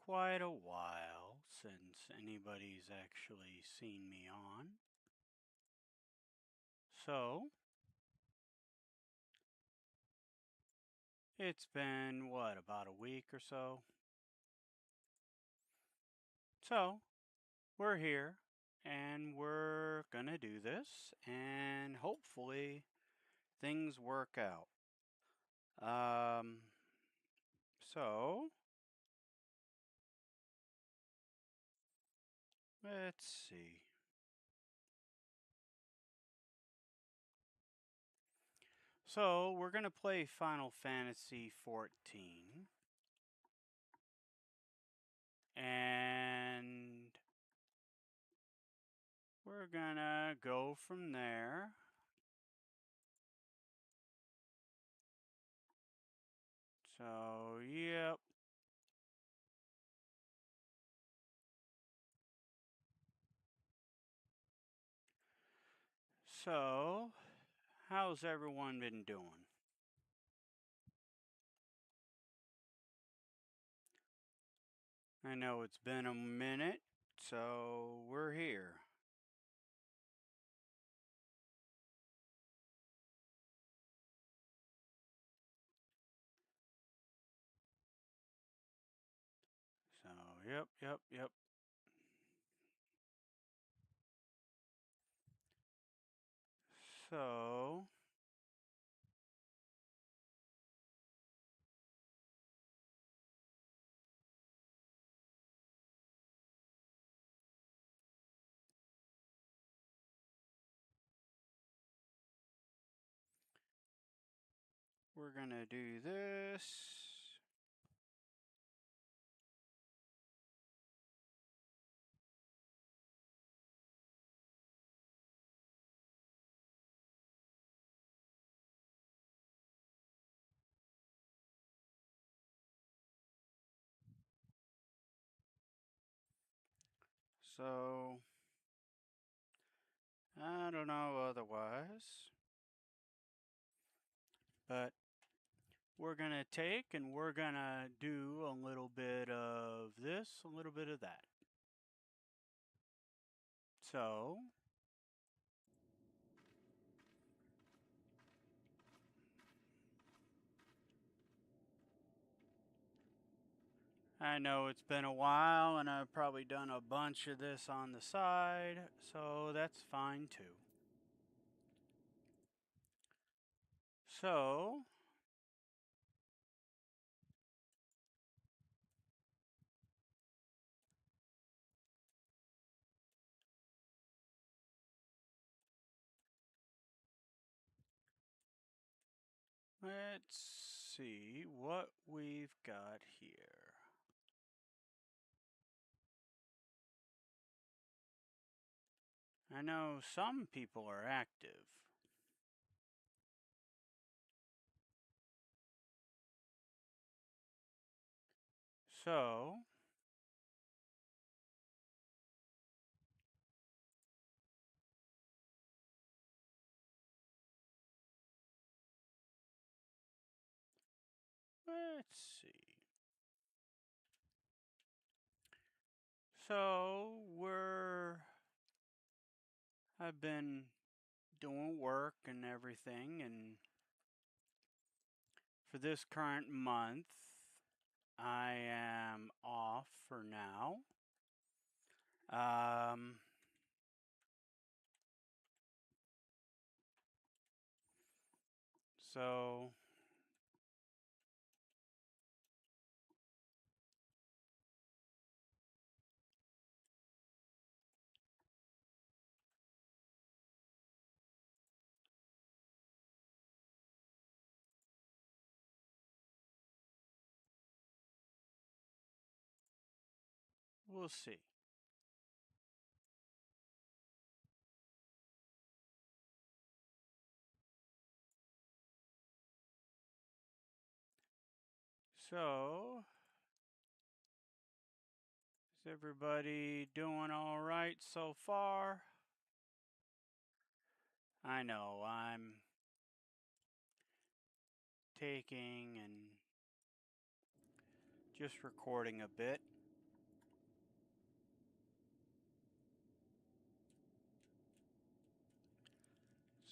quite a while since anybody's actually seen me on. So, it's been, what, about a week or so? So, we're here and we're gonna do this and hopefully things work out. Um, so, let's see. So, we're gonna play Final Fantasy 14. And we're gonna go from there. So, yep. So, how's everyone been doing? I know it's been a minute, so we're here. So, yep. So, we're gonna do this. So, I don't know otherwise, but we're gonna take and we're gonna do a little bit of this, a little bit of that. So, I know it's been a while and I've probably done a bunch of this on the side, so that's fine too. So, let's see what we've got here. I know some people are active. So, let's see. So, I've been doing work and everything, and for this current month, I am off for now. Um, so we'll see. So, is everybody doing all right so far? I know I'm taking and just recording a bit.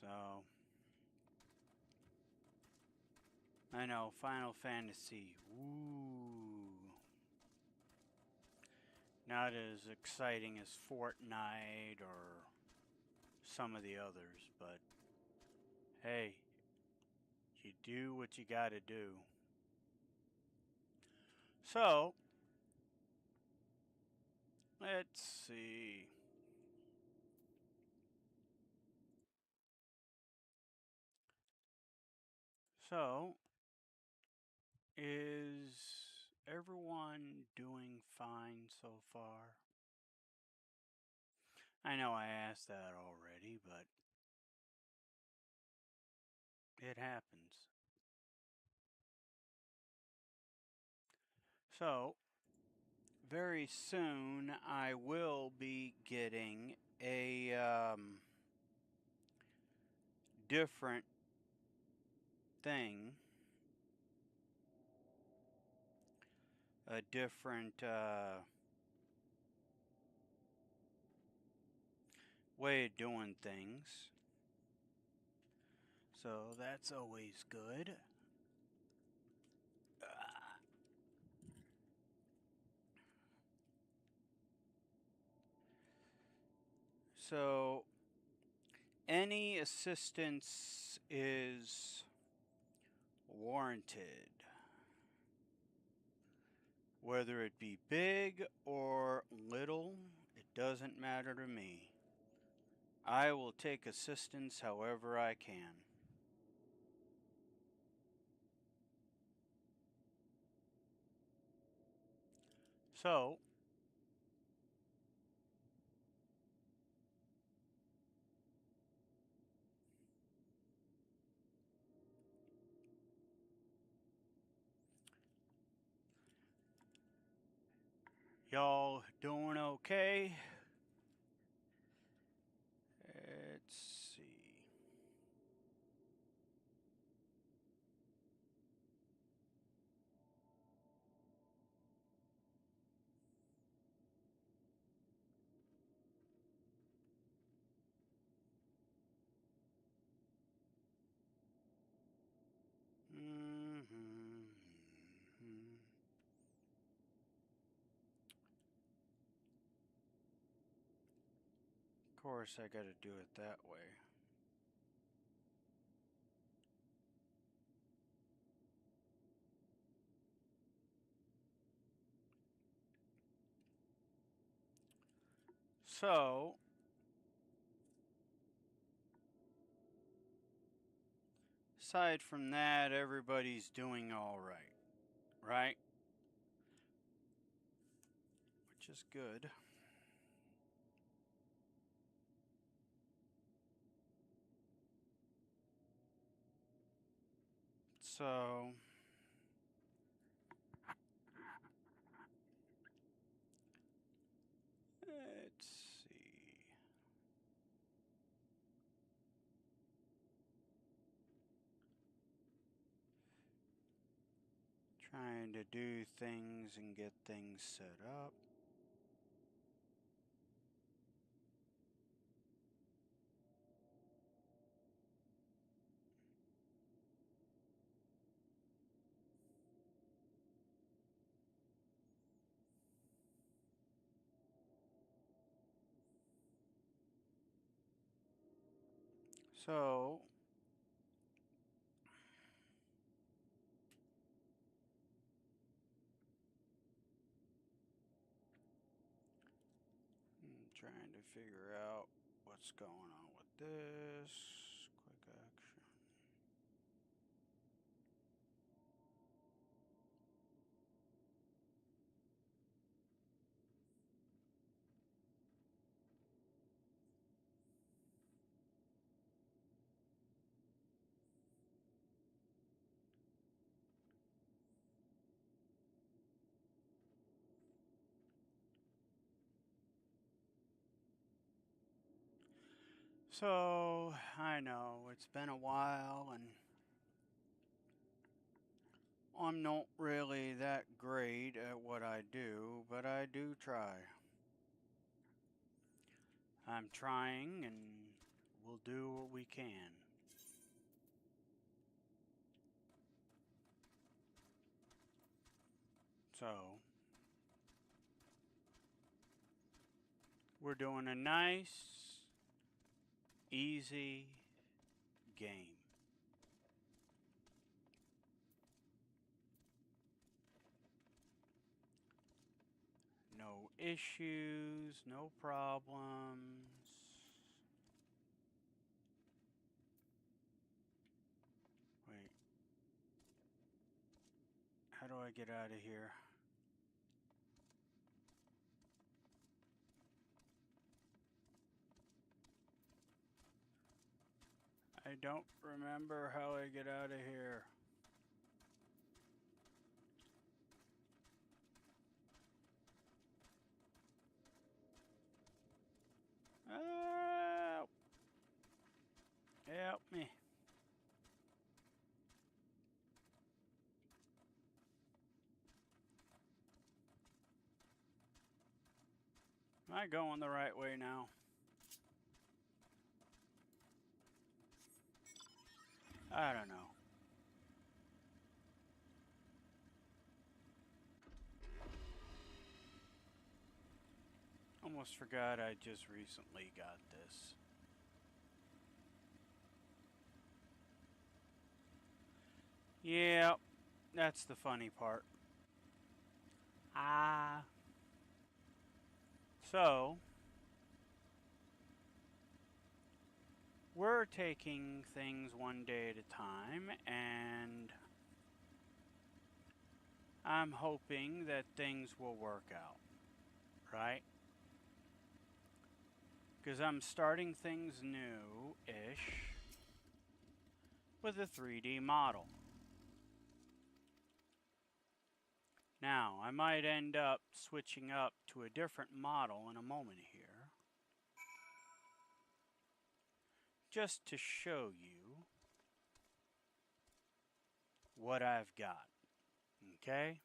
So, I know, Final Fantasy. Ooh. Not as exciting as Fortnite or some of the others, but hey, you do what you gotta do. So, let's see. So, is everyone doing fine so far? I know I asked that already, but it happens. So, very soon I will be getting a different thing, a different way of doing things. So that's always good. So any assistance is warranted, whether it be big or little, it doesn't matter to me. I will take assistance however I can. So, y'all doing okay? Let's see. Mm-hmm. Of course, I gotta do it that way. So, aside from that, everybody's doing alright, right? Which is good. So, let's see. Trying to do things and get things set up. So, I'm trying to figure out what's going on with this. Quick action. So, I know it's been a while and I'm not really that great at what I do, but I do try. I'm trying and we'll do what we can. So, we're doing a nice, easy game. No issues, no problems. Wait. How do I get out of here? I don't remember how I get out of here. Help! Help me. Am I going the right way now? I don't know. Almost forgot I just recently got this. Yeah, that's the funny part. So, we're taking things one day at a time, and I'm hoping that things will work out, right? Because I'm starting things new-ish with a 3D model. Now, I might end up switching up to a different model in a moment here, just to show you what I've got, okay?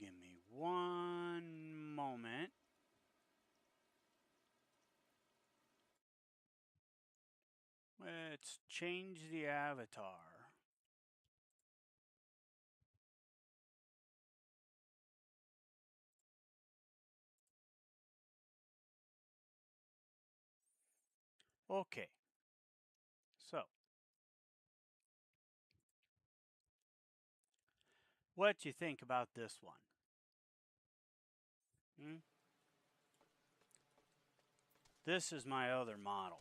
Give me one moment. Let's change the avatar. Okay, so what you think about this one? This is my other model.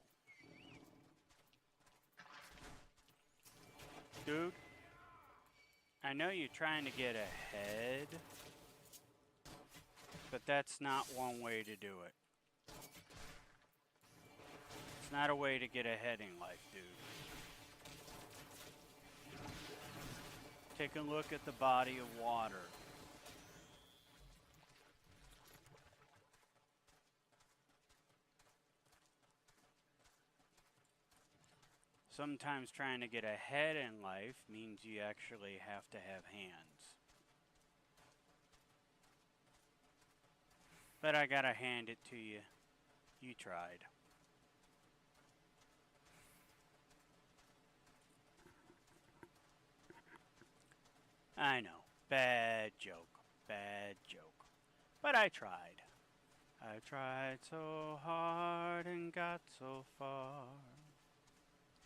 Dude, I know you're trying to get ahead, but that's not one way to do it. It's not a way to get ahead in life, dude. Take a look at the body of water. Sometimes trying to get ahead in life means you actually have to have hands. But I gotta hand it to you. You tried. I know. Bad joke. Bad joke. But I tried. I tried so hard and got so far.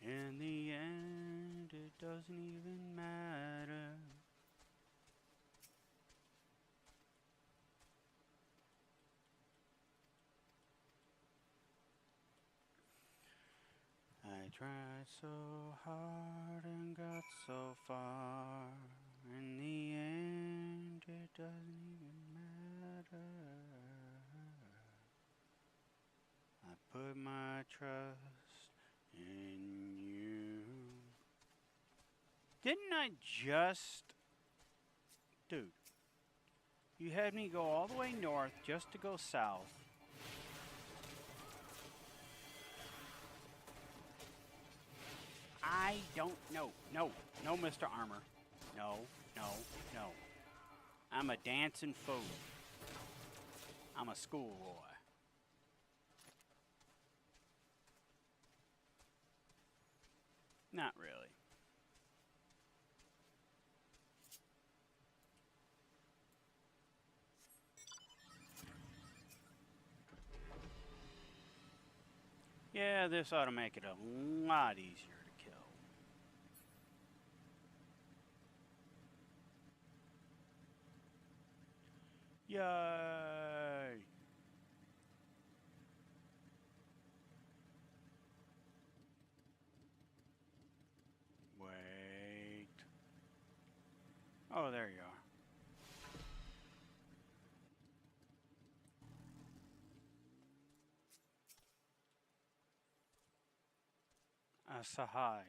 In the end, it doesn't even matter. I tried so hard and got so far. In the end, it doesn't even matter. I put my trust in you. Didn't I just... Dude, you had me go all the way north just to go south. I don't know. No, Mr. Armor. No. I'm a dancing fool. I'm a schoolboy. Not really. Yeah, this ought to make it a lot easier to kill. Yay! Wait. Oh, there you are. Sahai.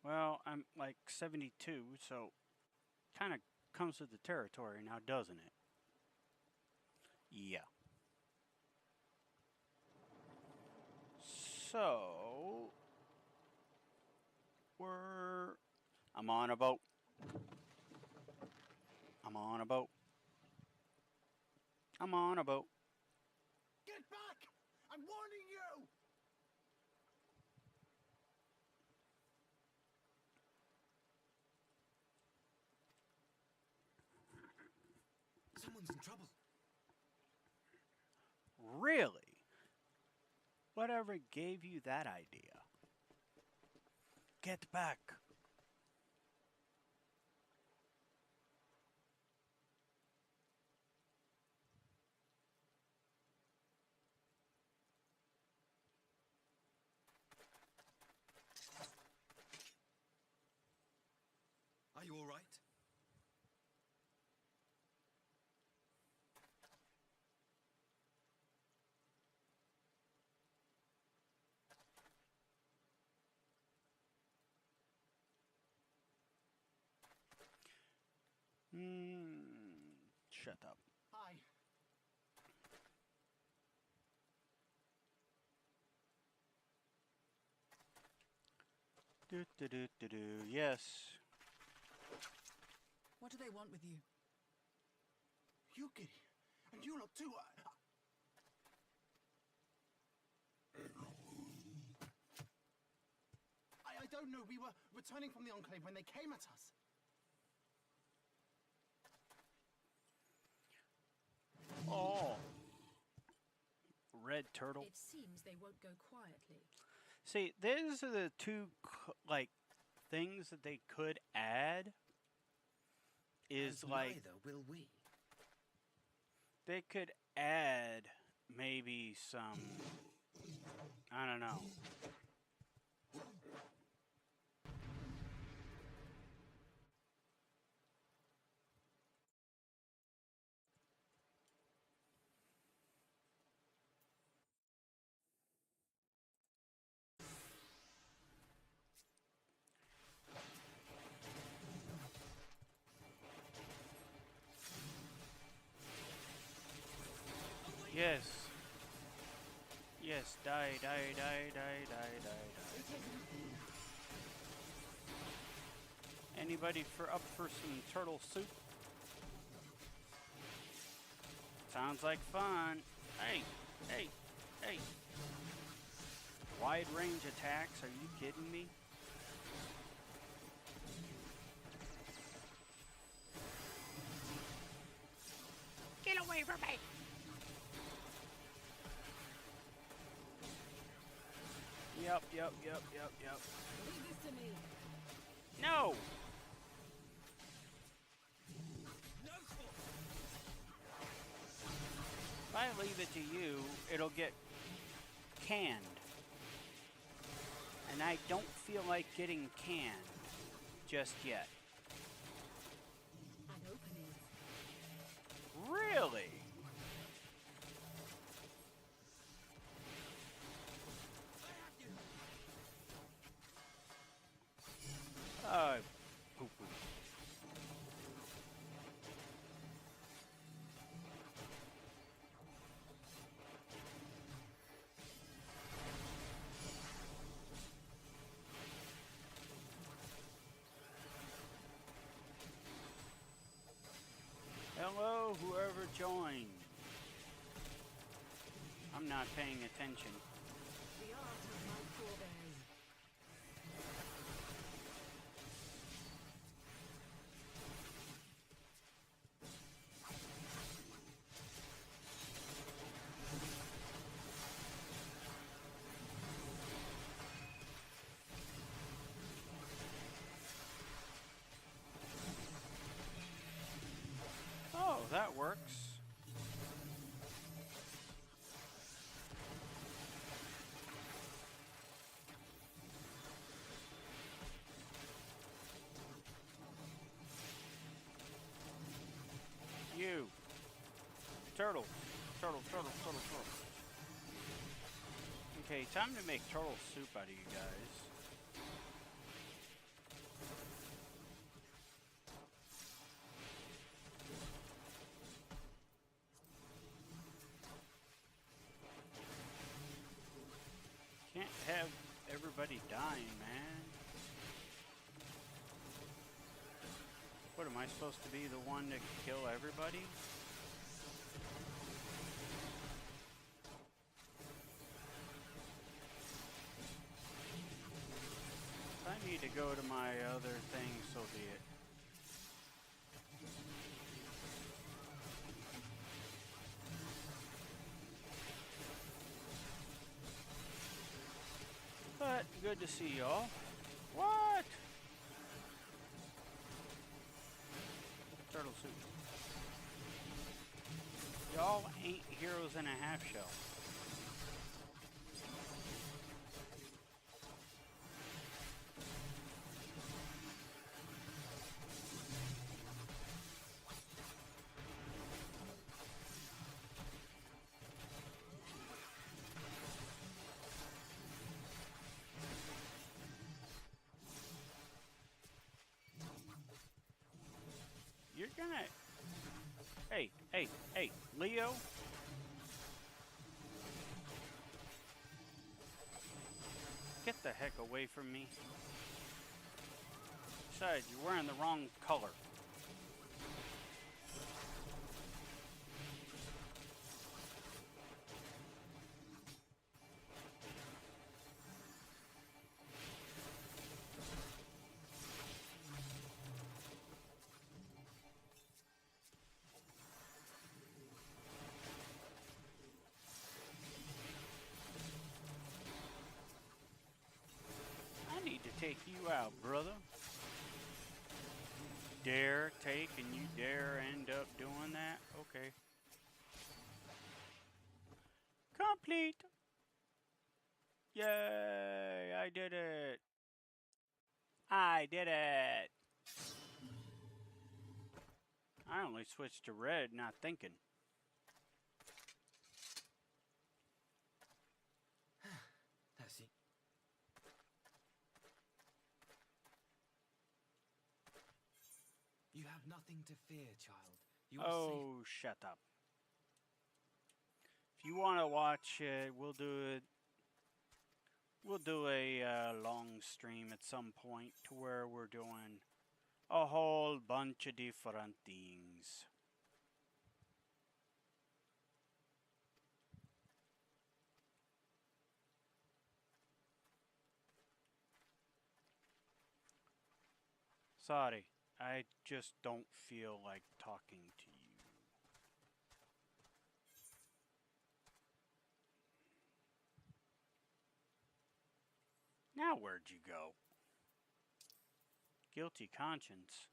Well, I'm like 72, so kind of comes with the territory now, doesn't it? Yeah. So, I'm on a boat. I'm on a boat. I'm on a boat. Get back! I'm warning you! Someone's in trouble. Really? Whatever gave you that idea? Get back. Are you all right? Shut up. Hi. Do do do do do. Yes. What do they want with you? Yuki. And you lot too. I don't know. We were returning from the Enclave when they came at us. Oh. Red turtle. It seems they won't go quietly. See, these are the two like things that they could add. Is And like neither will we. they could add maybe some, I don't know. Yes. Yes, die, die, die, die, die, die, die. Anybody up for some turtle soup? Sounds like fun. Hey, hey, hey. Wide range attacks, are you kidding me? Get away from me! Yep. Leave this to me. No! If I leave it to you, it'll get canned. And I don't feel like getting canned just yet. An opening. Really? Poo-poo. Hello, whoever joined. I'm not paying attention. The art of my turtle. Turtle, turtle, turtle, turtle. Okay, time to make turtle soup out of you guys. Can't have everybody dying, man. What, am I supposed to be the one to kill everybody? If I need to go to my other thing, so be it. But good to see y'all. What? Turtle soup. Y'all ain't heroes in a half shell. You're gonna... Hey, hey, hey, Leo? Get the heck away from me. Besides, you're wearing the wrong color. I need to take you out, brother. Dare take and you dare end up doing that? Okay. Complete! Yay! I did it! I did it! I only switched to red, not thinking. That's it. You have nothing to fear, child. You are safe. Oh, shut up. If you want to watch it, we'll do it. We'll do a long stream at some point to where we're doing a whole bunch of different things. Sorry, I just don't feel like talking to you. Now where'd you go? Guilty conscience.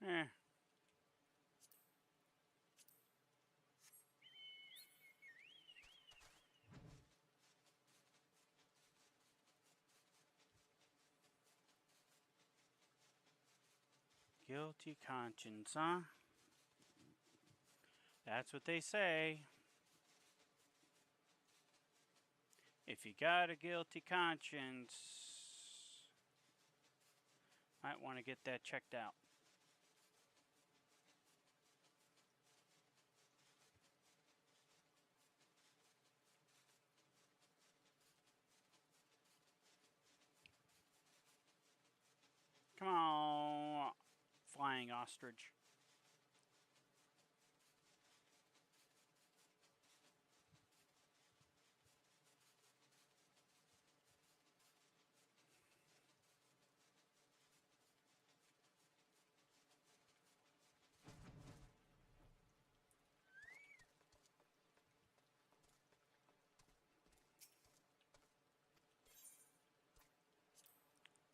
Eh. Guilty conscience, huh? That's what they say. If you got a guilty conscience, might want to get that checked out. Come on, flying ostrich.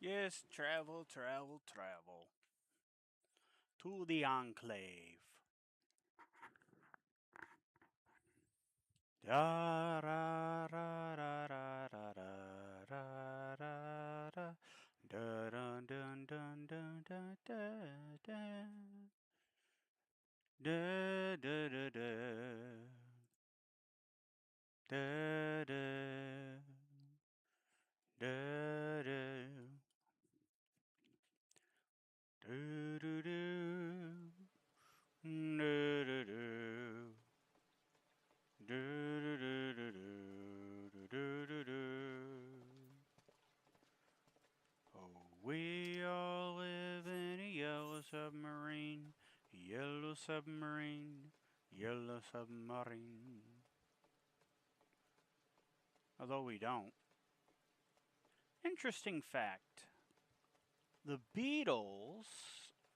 Yes, travel, travel, travel. To the Enclave. Da, ra, ra, ra, ra, ra, ra. Da da da da do do do do do do. Oh, we all live in a yellow submarine, yellow submarine, yellow submarine. Although we don't. Interesting fact. The Beatles,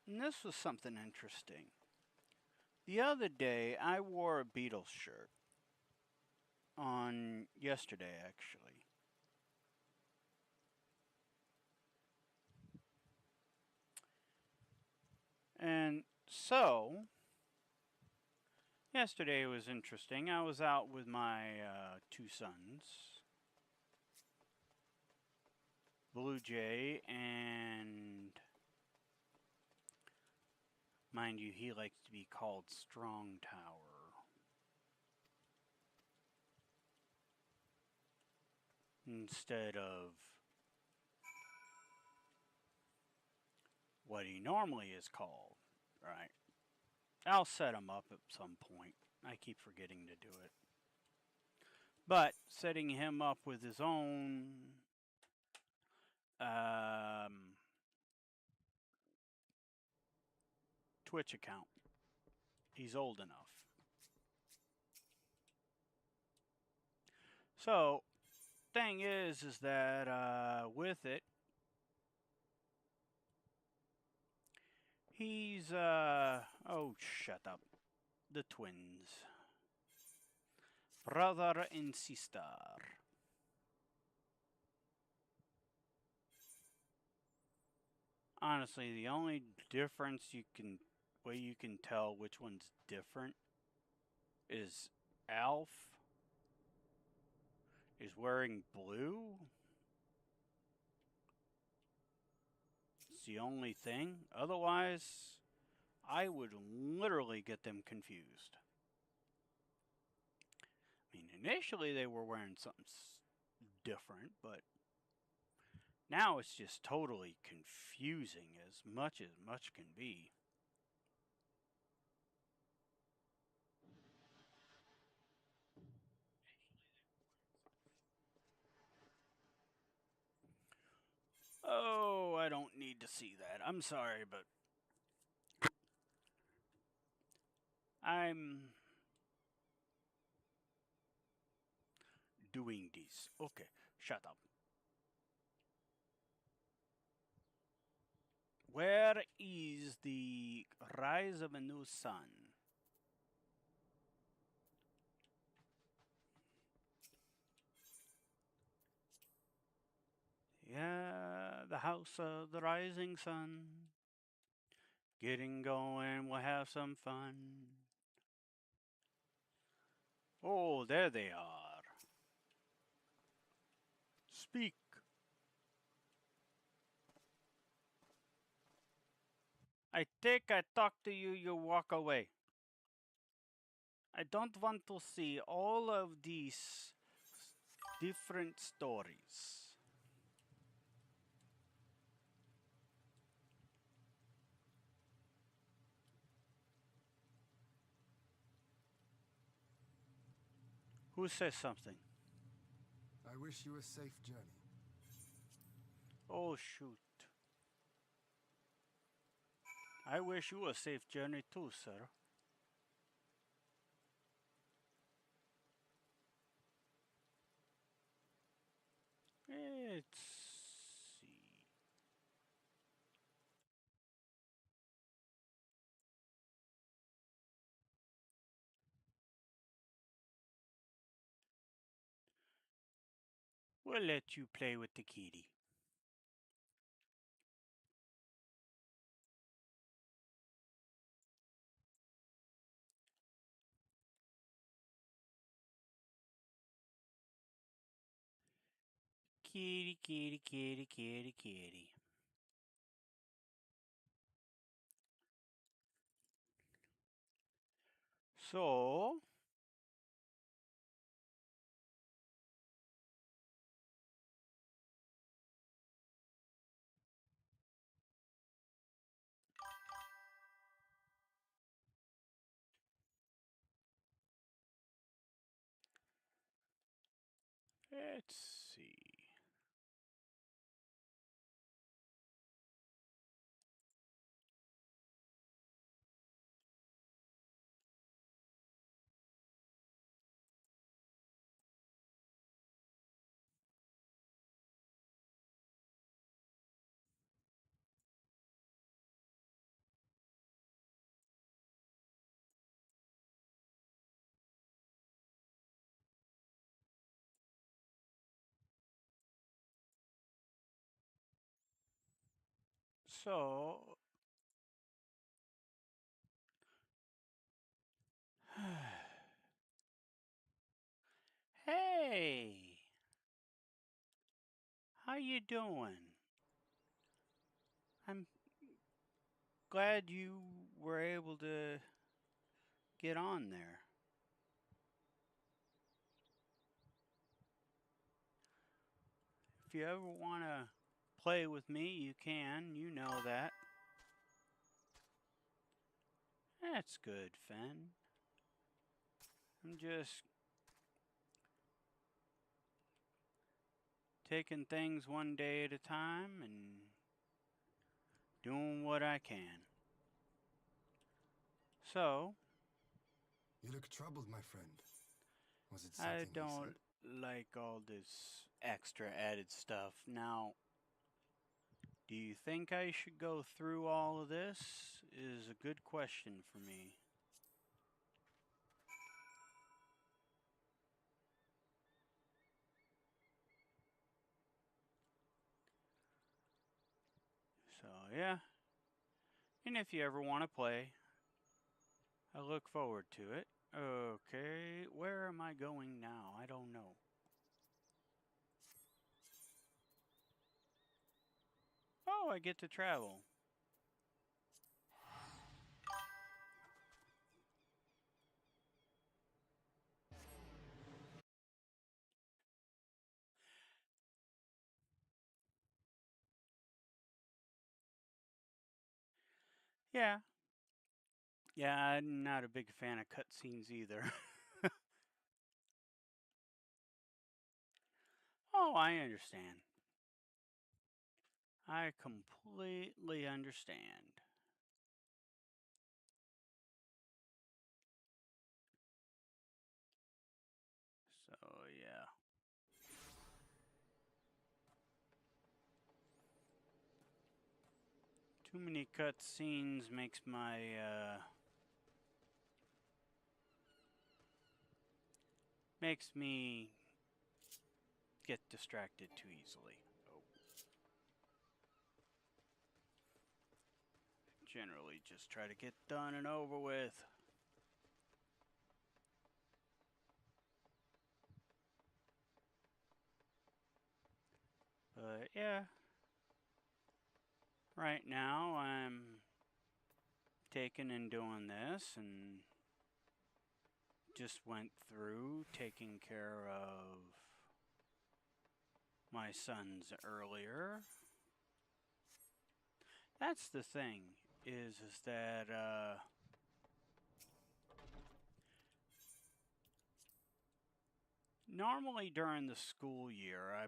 and this was something interesting. The other day, I wore a Beatles shirt. On yesterday, actually. And so, yesterday was interesting. I was out with my two sons, Blue Jay, and mind you, he likes to be called Strong Tower. Instead of what he normally is called, right? I'll set him up at some point. I keep forgetting to do it. But setting him up with his own Twitch account. He's old enough. So, thing is that with it, he's oh, shut up. The twins, brother and sister. Honestly, the only difference way you can tell which one's different is Alf is wearing blue. It's the only thing. Otherwise, I would literally get them confused. I mean, initially they were wearing something different, but now it's just totally confusing as much can be. Oh, I don't need to see that. I'm sorry, but I'm doing this. Okay, shut up. Where is the rise of a new sun? Yeah, the house of the rising sun. Getting going, we'll have some fun. Oh, there they are. Speak. I talk to you, you walk away. I don't want to see all of these different stories. Who says something? I wish you a safe journey. Oh, shoot. I wish you a safe journey too, sir. Let's see. We'll let you play with the kitty. Kitty, kitty, kitty, kitty, kitty. So, Let's see. So, hey, how you doing? I'm glad you were able to get on there. If you ever want to play with me, you can. You know that. That's good, Fen. I'm just taking things one day at a time and doing what I can. So, You look troubled, my friend. Was it I something he don't said? like all this extra added stuff. Now, do you think I should go through all of this? Is a good question for me. So, yeah. And if you ever want to play, I look forward to it. Okay, where am I going now? I don't know. Oh, I get to travel. Yeah. Yeah, I'm not a big fan of cutscenes either. Oh, I understand. I completely understand. So, yeah. Too many cutscenes makes makes me get distracted too easily. Oh. Generally just try to get done and over with. But yeah. Right now I'm taking and doing this and just went through taking care of my sons earlier. That's the thing, is that normally during the school year I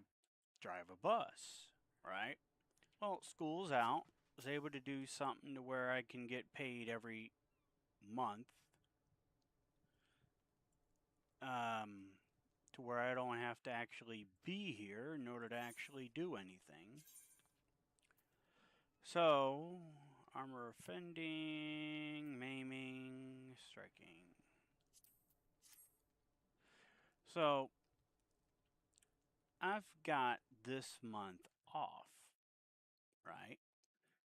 drive a bus, right? Well, school's out. Was able to do something to where I can get paid every month. Um, to where I don't have to actually be here in order to actually do anything. So, armor offending, maiming, striking. So, I've got this month off, right?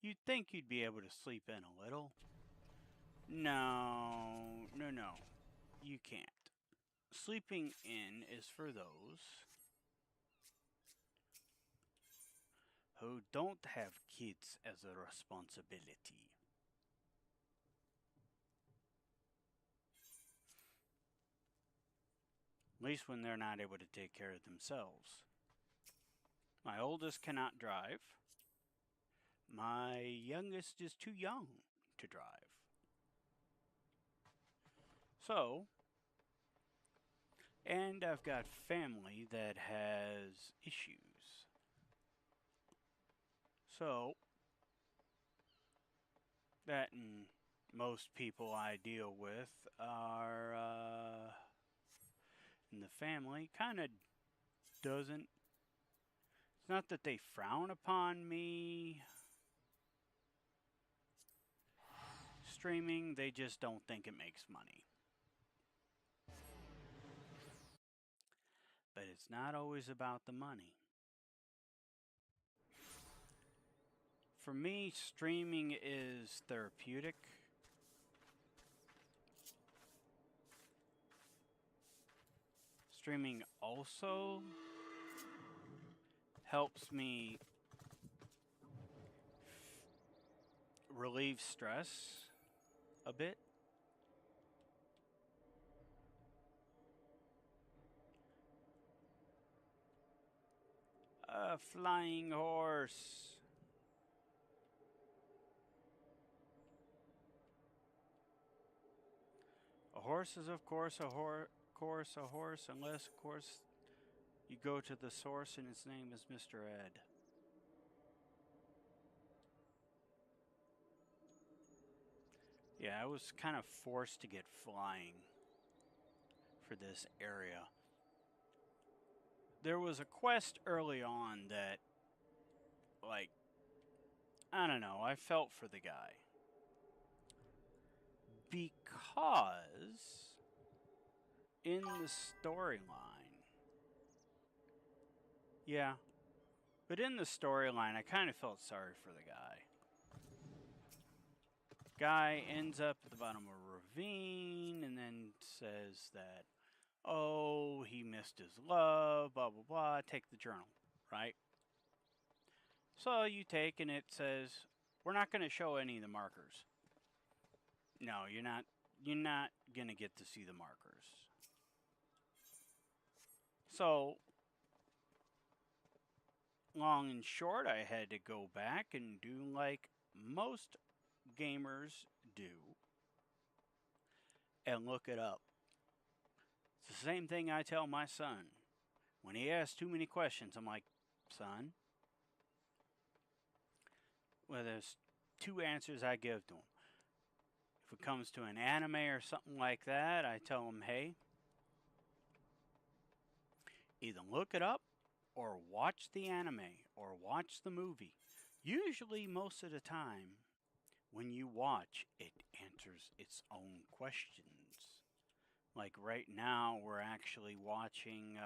You'd think you'd be able to sleep in a little. No, no, no. You can't. Sleeping in is for those who don't have kids as a responsibility. At least when they're not able to take care of themselves. My oldest cannot drive. My youngest is too young to drive. So, And I've got family that has issues. So, that and most people I deal with are in the family kind of doesn't. It's not that they frown upon me streaming, they just don't think it makes money. But it's not always about the money. For me, streaming is therapeutic. Streaming also helps me relieve stress a bit. A flying horse. A horse is, of course, a horse, unless, of course, you go to the source and its name is Mr. Ed. Yeah, I was kind of forced to get flying for this area. There was a quest early on that, like, I don't know, I felt for the guy. Because in the storyline, yeah, but in the storyline, I kind of felt sorry for the guy. Guy ends up at the bottom of a ravine and then says that, oh, he missed his love, blah, blah, blah. Take the journal, right? So you take and it says, we're not going to show any of the markers. No, you're not going to get to see the markers. So, long and short, I had to go back and do like most gamers do and look it up. It's the same thing I tell my son. When he asks too many questions, I'm like, son, well, there's two answers I give to him. If it comes to an anime or something like that, I tell him, hey, either look it up or watch the anime or watch the movie. Usually, most of the time, when you watch, it answers its own questions. Like right now, we're actually watching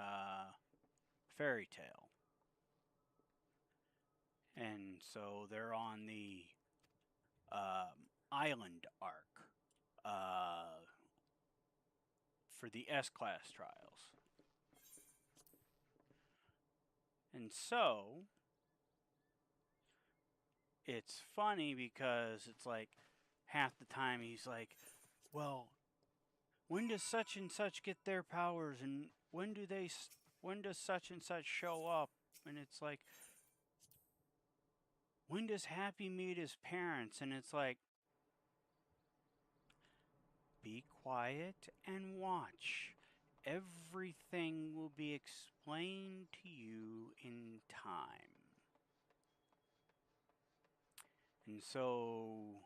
Fairy Tail. And so they're on the island arc for the S-Class trials. And so, it's funny because it's like half the time he's like, well, when does such and such get their powers and when does such and such show up? And it's like, when does Happy meet his parents? And it's like, be quiet and watch. Everything will be explained to you in time. And so,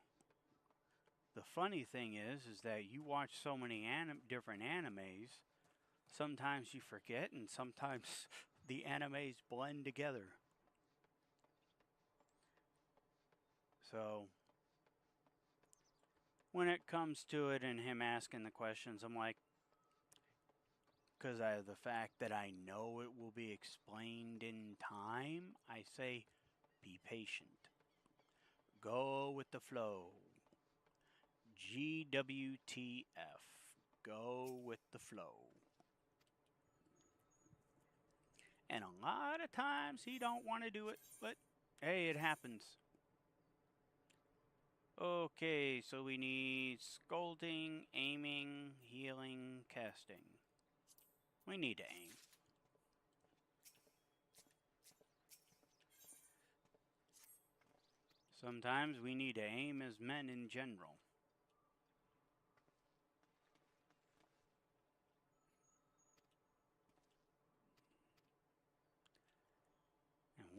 the funny thing is that you watch so many different animes, sometimes you forget and sometimes the animes blend together. So, when it comes to it and him asking the questions, I'm like, because I have the fact that I know it will be explained in time, I say, be patient. Go with the flow. GWTF. Go with the flow. And a lot of times he don't want to do it, but hey, it happens. Okay, so we need scolding, aiming, healing, casting. We need to aim. Sometimes we need to aim as men in general.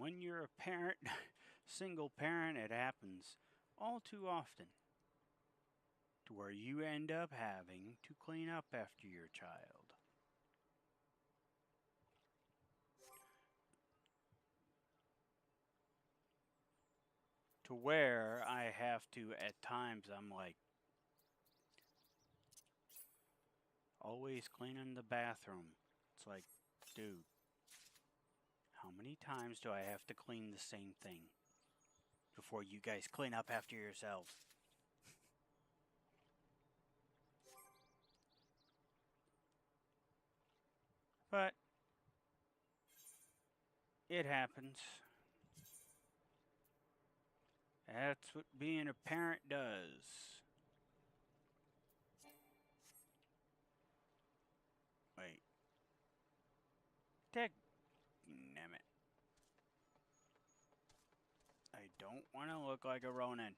when you're a parent, single parent, it happens all too often to where you end up having to clean up after your child. To where I have to, at times, I'm like, always cleaning the bathroom. It's like, dude, how many times do I have to clean the same thing before you guys clean up after yourselves? But it happens. That's what being a parent does. Wait. Damn it. I don't want to look like a Ronin.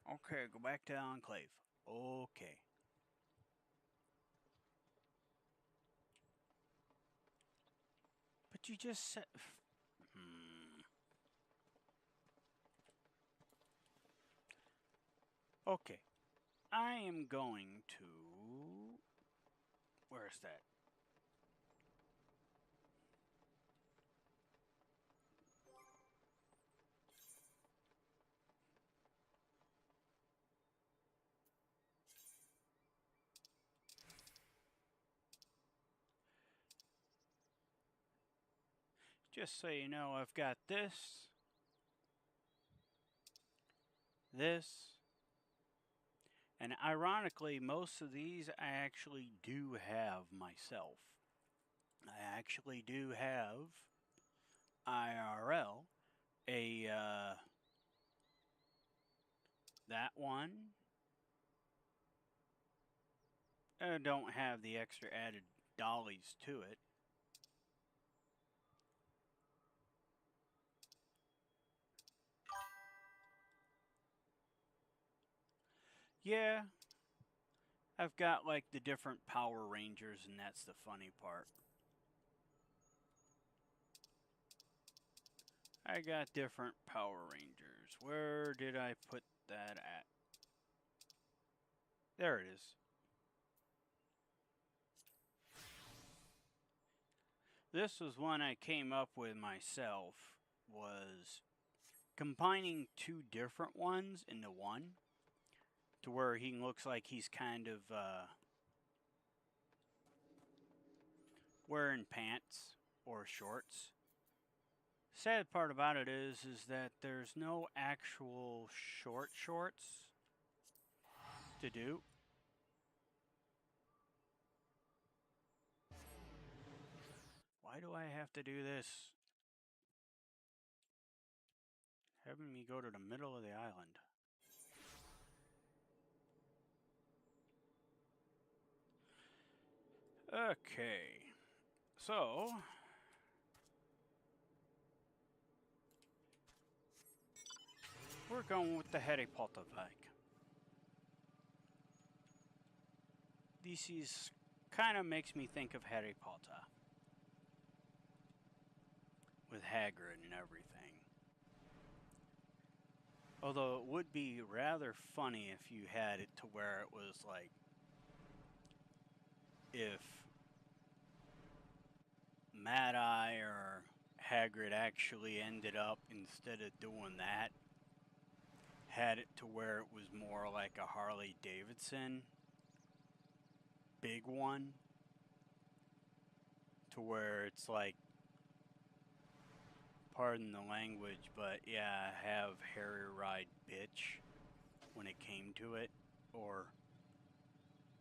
Okay, go back to the Enclave. Okay. But you just said... Okay. I am going to... Where's that? Just so you know, I've got this, and ironically, most of these I actually do have myself. I actually do have IRL, that one. I don't have the extra added dollies to it. Yeah, I've got like the different Power Rangers, and that's the funny part. I got different Power Rangers. Where did I put that at? There it is. This was one I came up with myself, was combining two different ones into one, to where he looks like he's kind of wearing pants or shorts. Sad part about it is that there's no actual shorts to do. Why do I have to do this? Having me go to the middle of the island. Okay. So... we're going with the Harry Potter bike. This is kind of makes me think of Harry Potter. With Hagrid and everything. Although it would be rather funny if you had it to where it was like, if Mad Eye or Hagrid actually ended up, instead of doing that, had it to where it was more like a Harley Davidson big one, to where it's like, pardon the language, but yeah, have Harry ride bitch when it came to it, or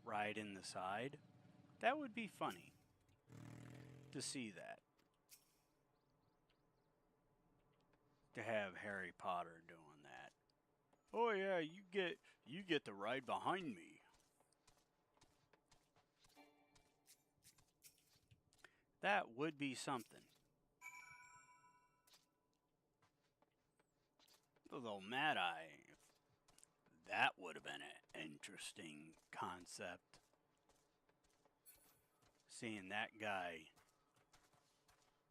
ride in the side. That would be funny to see that. To have Harry Potter doing that. Oh yeah, you get to ride behind me. That would be something. Although Mad Eye, that would have been an interesting concept. seeing that guy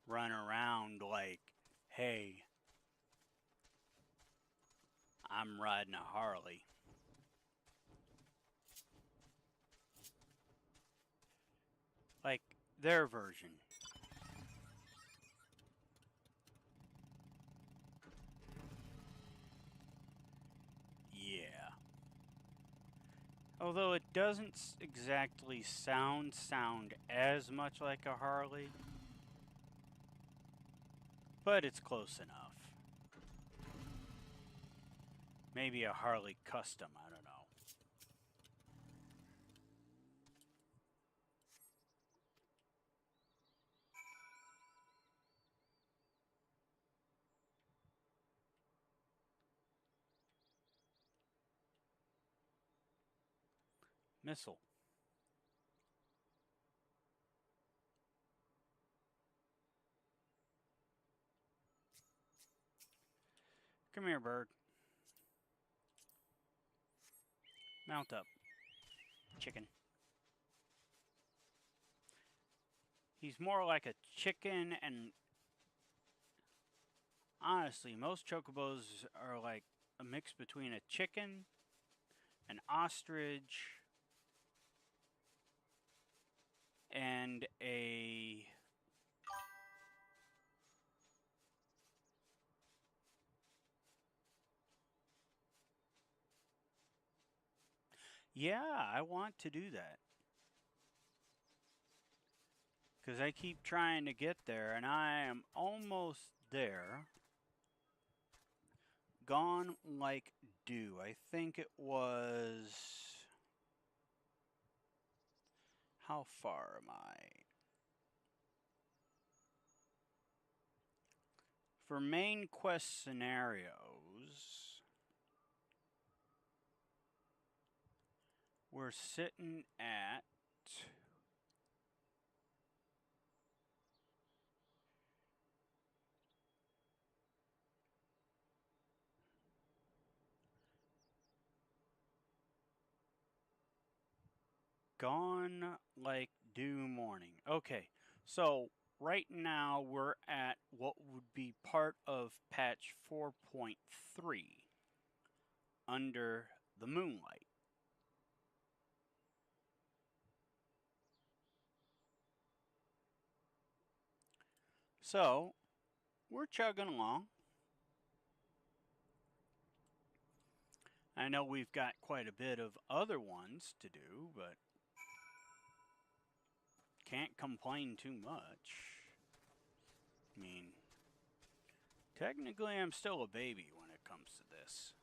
run around like, hey, I'm riding a Harley. Like their version. Yeah. Although it doesn't exactly sound as much like a Harley, but it's close enough. Maybe a Harley custom, I don't know. Missile. Come here, bird. Mount up. Chicken. He's more like a chicken, and honestly, most chocobos are like a mix between a chicken, an ostrich, and a... Yeah, I want to do that. Because I keep trying to get there, and I am almost there. Gone like dew. I think it was... How far am I? For main quest scenarios, we're sitting at... Gone like dew morning. Okay, so right now we're at what would be part of patch 4.3 under the moonlight. So we're chugging along. I know we've got quite a bit of other ones to do, but can't complain too much. I mean, technically I'm still a baby when it comes to this.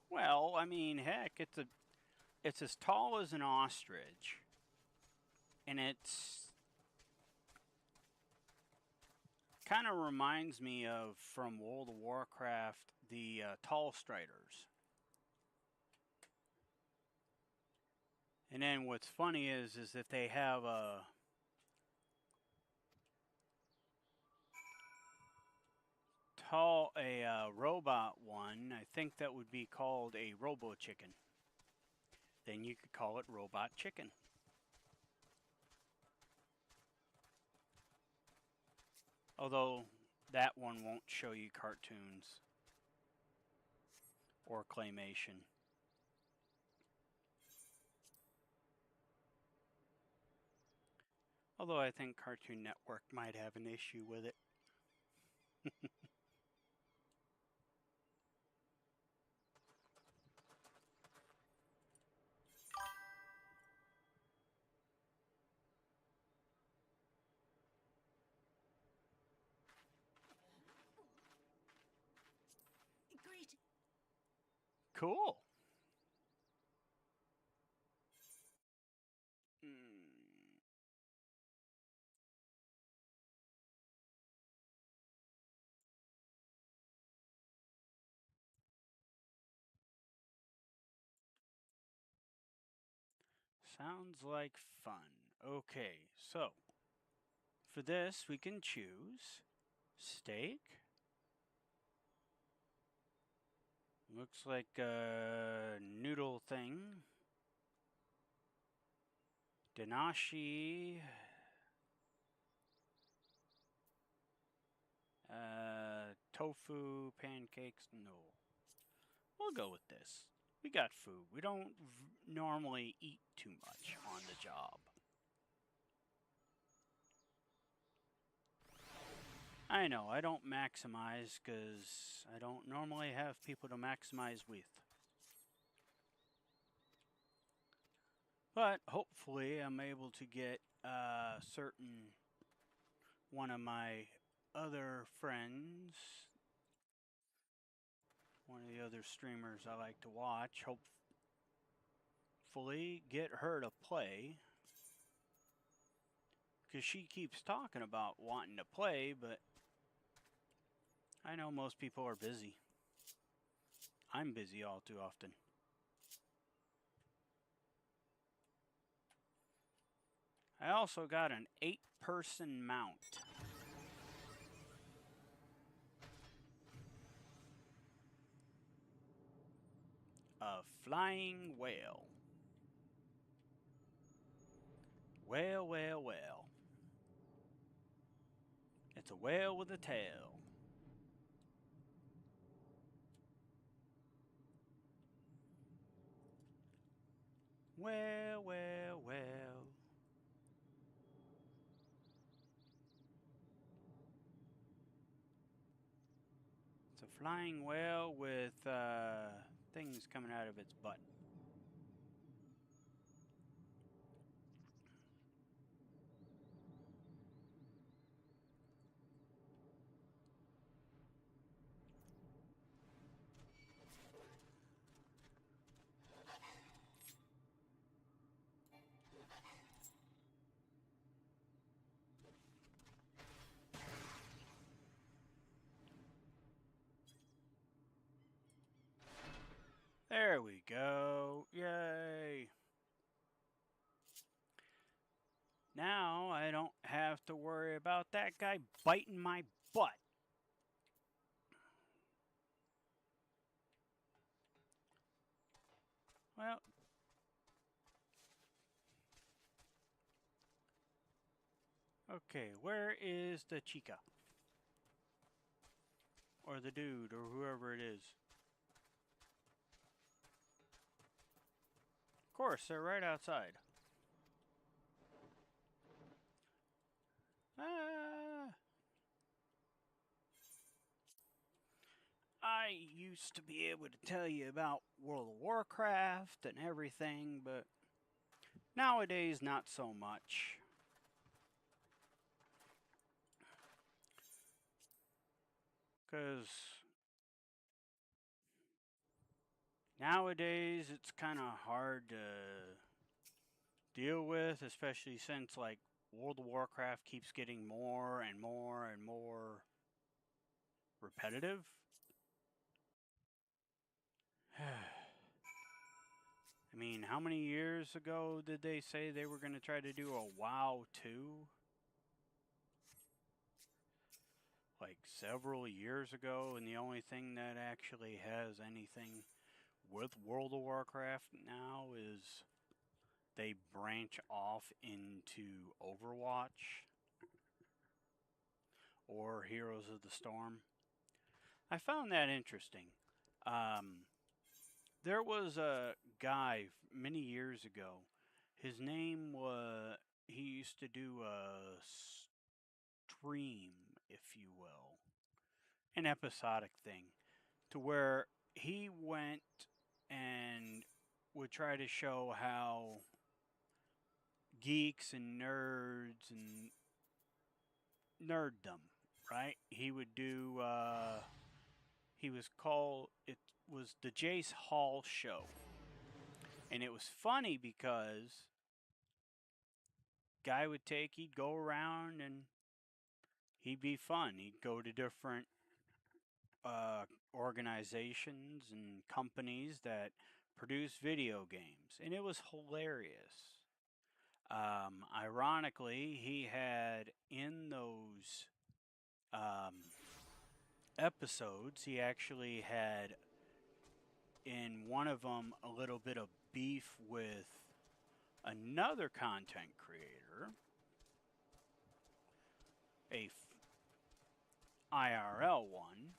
Well, I mean, heck, it's as tall as an ostrich, and it's kind of reminds me of from World of Warcraft the Tall Striders. And then what's funny is that they have a robot one. I think that would be called a Robo Chicken. Then you could call it Robot Chicken. Although that one won't show you cartoons or claymation. Although I think Cartoon Network might have an issue with it. Great. Cool. Sounds like fun. Okay, so For this, we can choose steak. Looks like a noodle thing. Danashi. Tofu, pancakes, no. We'll go with this. We got food. We don't normally eat too much on the job. I know, I don't maximize because I don't normally have people to maximize with. But hopefully I'm able to get a certain one of my other friends, one of the other streamers I like to watch, hopefully get her to play. Because she keeps talking about wanting to play, but I know most people are busy. I'm busy all too often. I also got an 8-person mount. A flying whale. Whale, whale, whale. It's a whale with a tail. Well, well, well. It's a flying whale with things coming out of its butt. There we go. Yay. Now I don't have to worry about that guy biting my butt. Well, okay, where is the chica? Or the dude, or whoever it is. Of course, they're right outside. I used to be able to tell you about World of Warcraft and everything, but nowadays not so much. Because nowadays it's kind of hard to deal with, especially since like World of Warcraft keeps getting more and more and more repetitive. I mean, how many years ago did they say they were going to try to do a WoW 2? Like several years ago, and the only thing that actually has anything with World of Warcraft now is they branch off into Overwatch or Heroes of the Storm. I found that interesting. There was a guy many years ago. His name was, he used to do a stream, if you will, an episodic thing, to where he went and would try to show how geeks and nerds and nerddom, right? He would do, he was called, it was the Jace Hall Show. And it was funny because guy would he'd go around and he'd be fun. He'd go to different organizations and companies that produce video games. And it was hilarious. Ironically, he had in those episodes, he actually had in one of them a little bit of beef with another content creator, IRL one,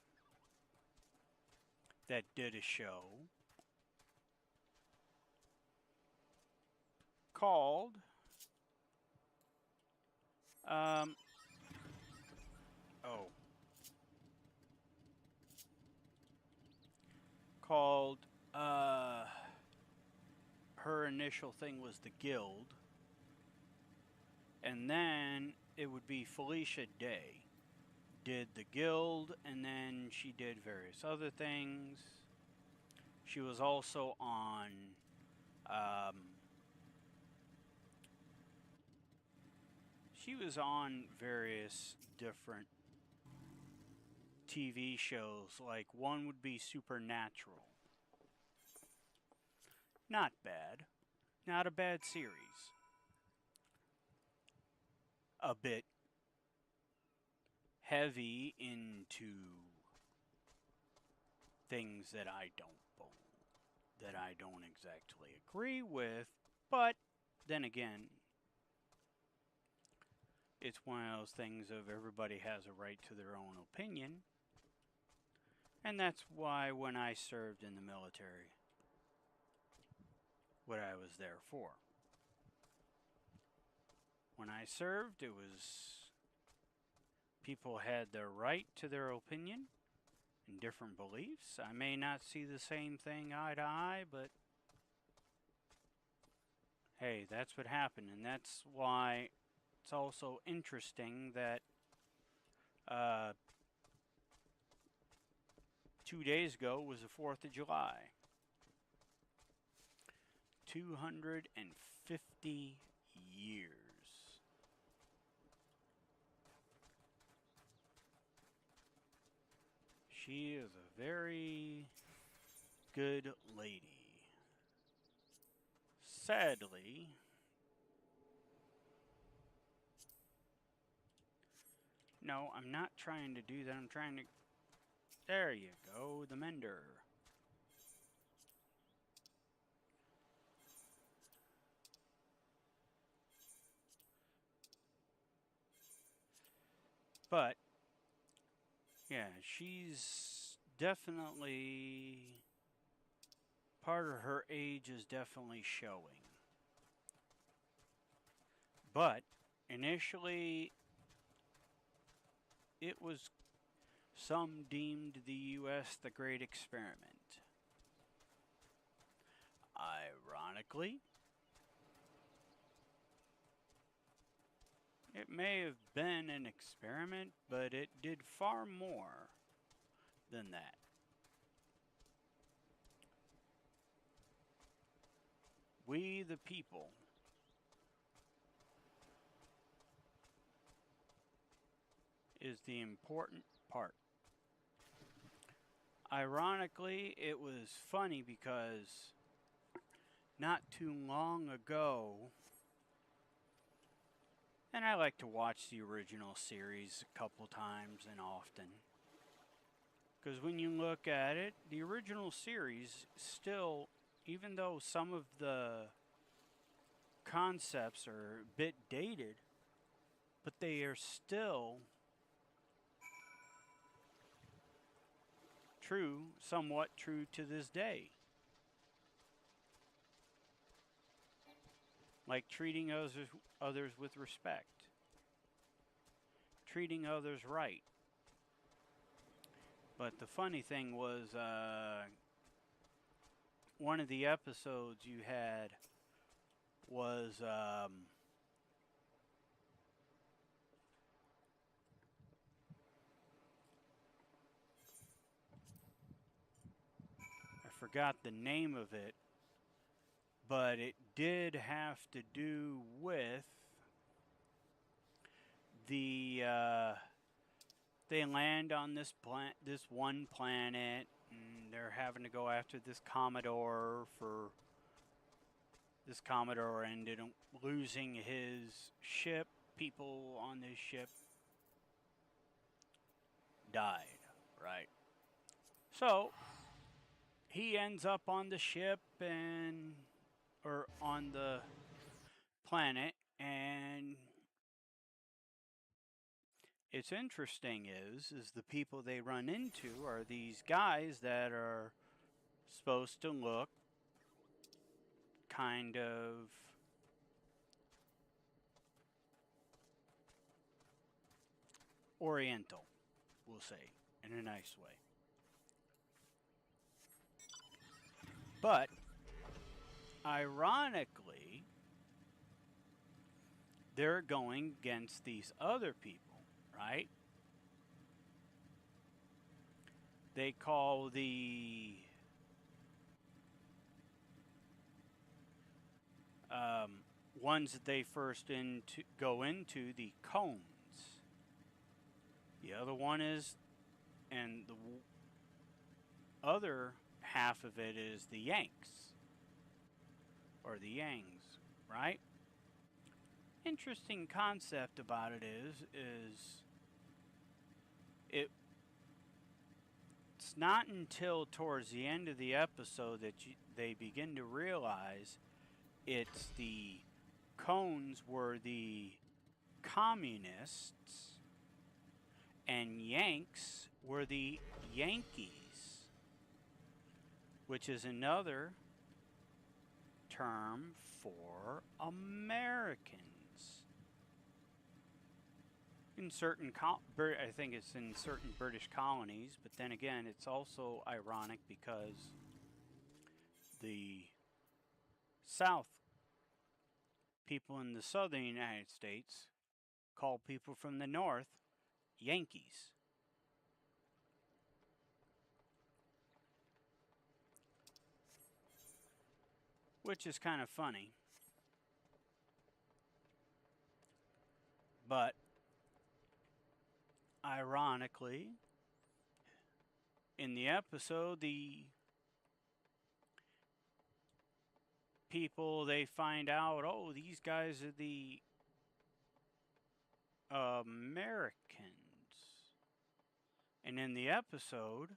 that did a show called called her initial thing was the Guild, and then it would be Felicia Day did the Guild, and then she did various other things. She was also on various different TV shows, like one would be Supernatural. Not bad. Not a bad series. A bit heavy into things that I don't exactly agree with, but then again, it's one of those things of everybody has a right to their own opinion. And that's why when I served in the military, what I was there for. When I served, it was people had their right to their opinion and different beliefs. I may not see the same thing eye to eye, but hey, that's what happened. And that's why it's also interesting that 2 days ago was the 4th of July. 250 years. She is a very good lady. Sadly, no, I'm not trying to do that. I'm trying to... There you go, the mender. But, yeah, she's definitely... Part of her age is definitely showing. But, initially, it was... Some deemed the U.S. the Great Experiment. Ironically, it may have been an experiment, but it did far more than that. We, the people, is the important part. Ironically, it was funny because not too long ago, and I like to watch the original series a couple times and often, because when you look at it, the original series still, even though some of the concepts are a bit dated, but they are still true, somewhat true to this day. Like treating others with respect. Treating others right. But the funny thing was, one of the episodes you had was, forgot the name of it, but it did have to do with the they land on this one planet, and they're having to go after this Commodore for this Commodore ended up losing his ship. People on this ship died, right? So he ends up on the ship or on the planet, and it's interesting is the people they run into are these guys that are supposed to look kind of oriental, we'll say, in a nice way. But ironically, they're going against these other people, right? They call the ones that they first go into the cones. The other one is, and the other half of it is the Yanks, or the Yangs, right? Interesting concept about it is it's not until towards the end of the episode that they begin to realize it's the cones were the communists and Yanks were the Yankees, which is another term for Americans. In certain, I think it's in certain British colonies, but then again, it's also ironic because the South, people in the southern United States, call people from the North Yankees. Which is kind of funny. But ironically, in the episode, the people, they find out, oh, these guys are the Americans. And in the episode,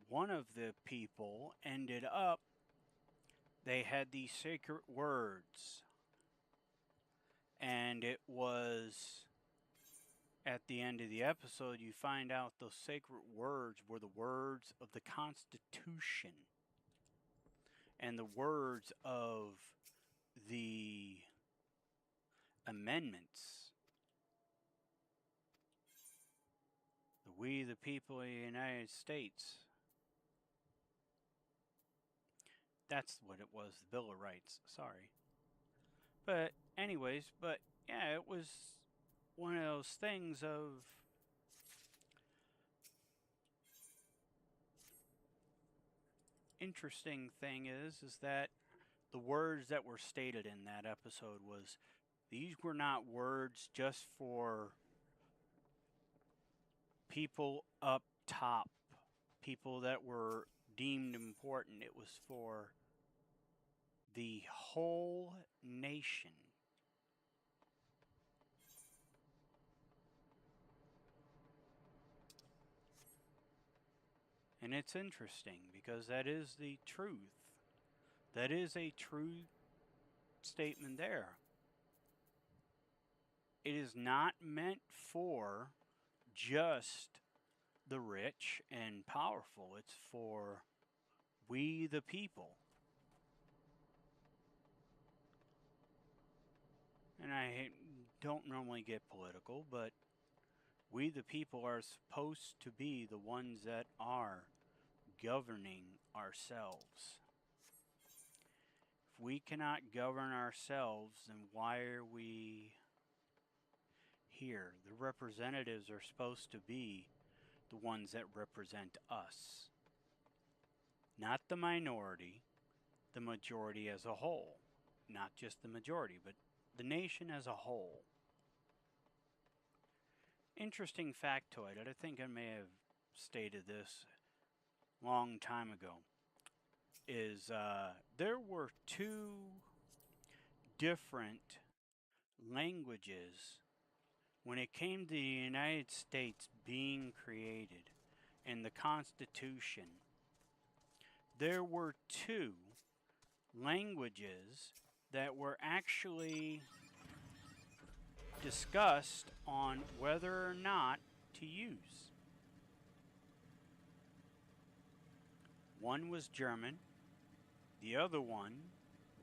one of the people ended up, they had these sacred words. And it was, at the end of the episode, you find out those sacred words were the words of the Constitution and the words of the amendments. We the people of the United States. That's what it was, the Bill of Rights. Sorry. But anyways, yeah, it was one of those things of interesting thing is that the words that were stated in that episode was, these were not words just for people up top, people that were deemed important. It was for the whole nation. And it's interesting because that is the truth. That is a true statement there. It is not meant for just the rich and powerful. It's for we the people. And I don't normally get political, but we the people are supposed to be the ones that are governing ourselves. If we cannot govern ourselves, then why are we here? The representatives are supposed to be the ones that represent us. Not the minority, the majority as a whole. Not just the majority, but the nation as a whole. Interesting factoid, I think I may have stated this a long time ago. is there were two different languages when it came to the United States being created and the Constitution. There were two languages that were actually discussed on whether or not to use. One was German, the other one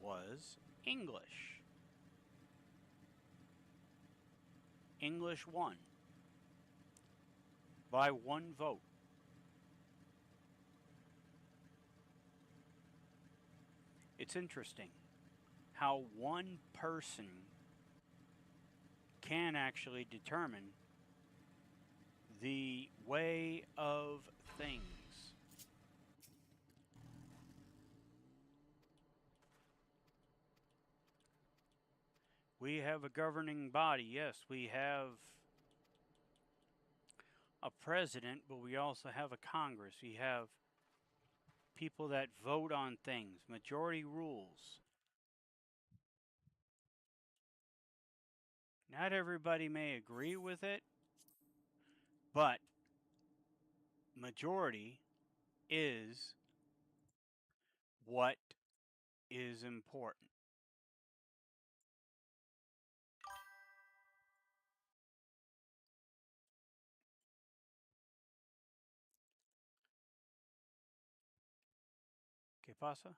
was English. English won by one vote. It's interesting how one person can actually determine the way of things. We have a governing body, yes, we have a president, but we also have a Congress. We have people that vote on things, majority rules. Not everybody may agree with it, but majority is what is important. ¿Qué pasa?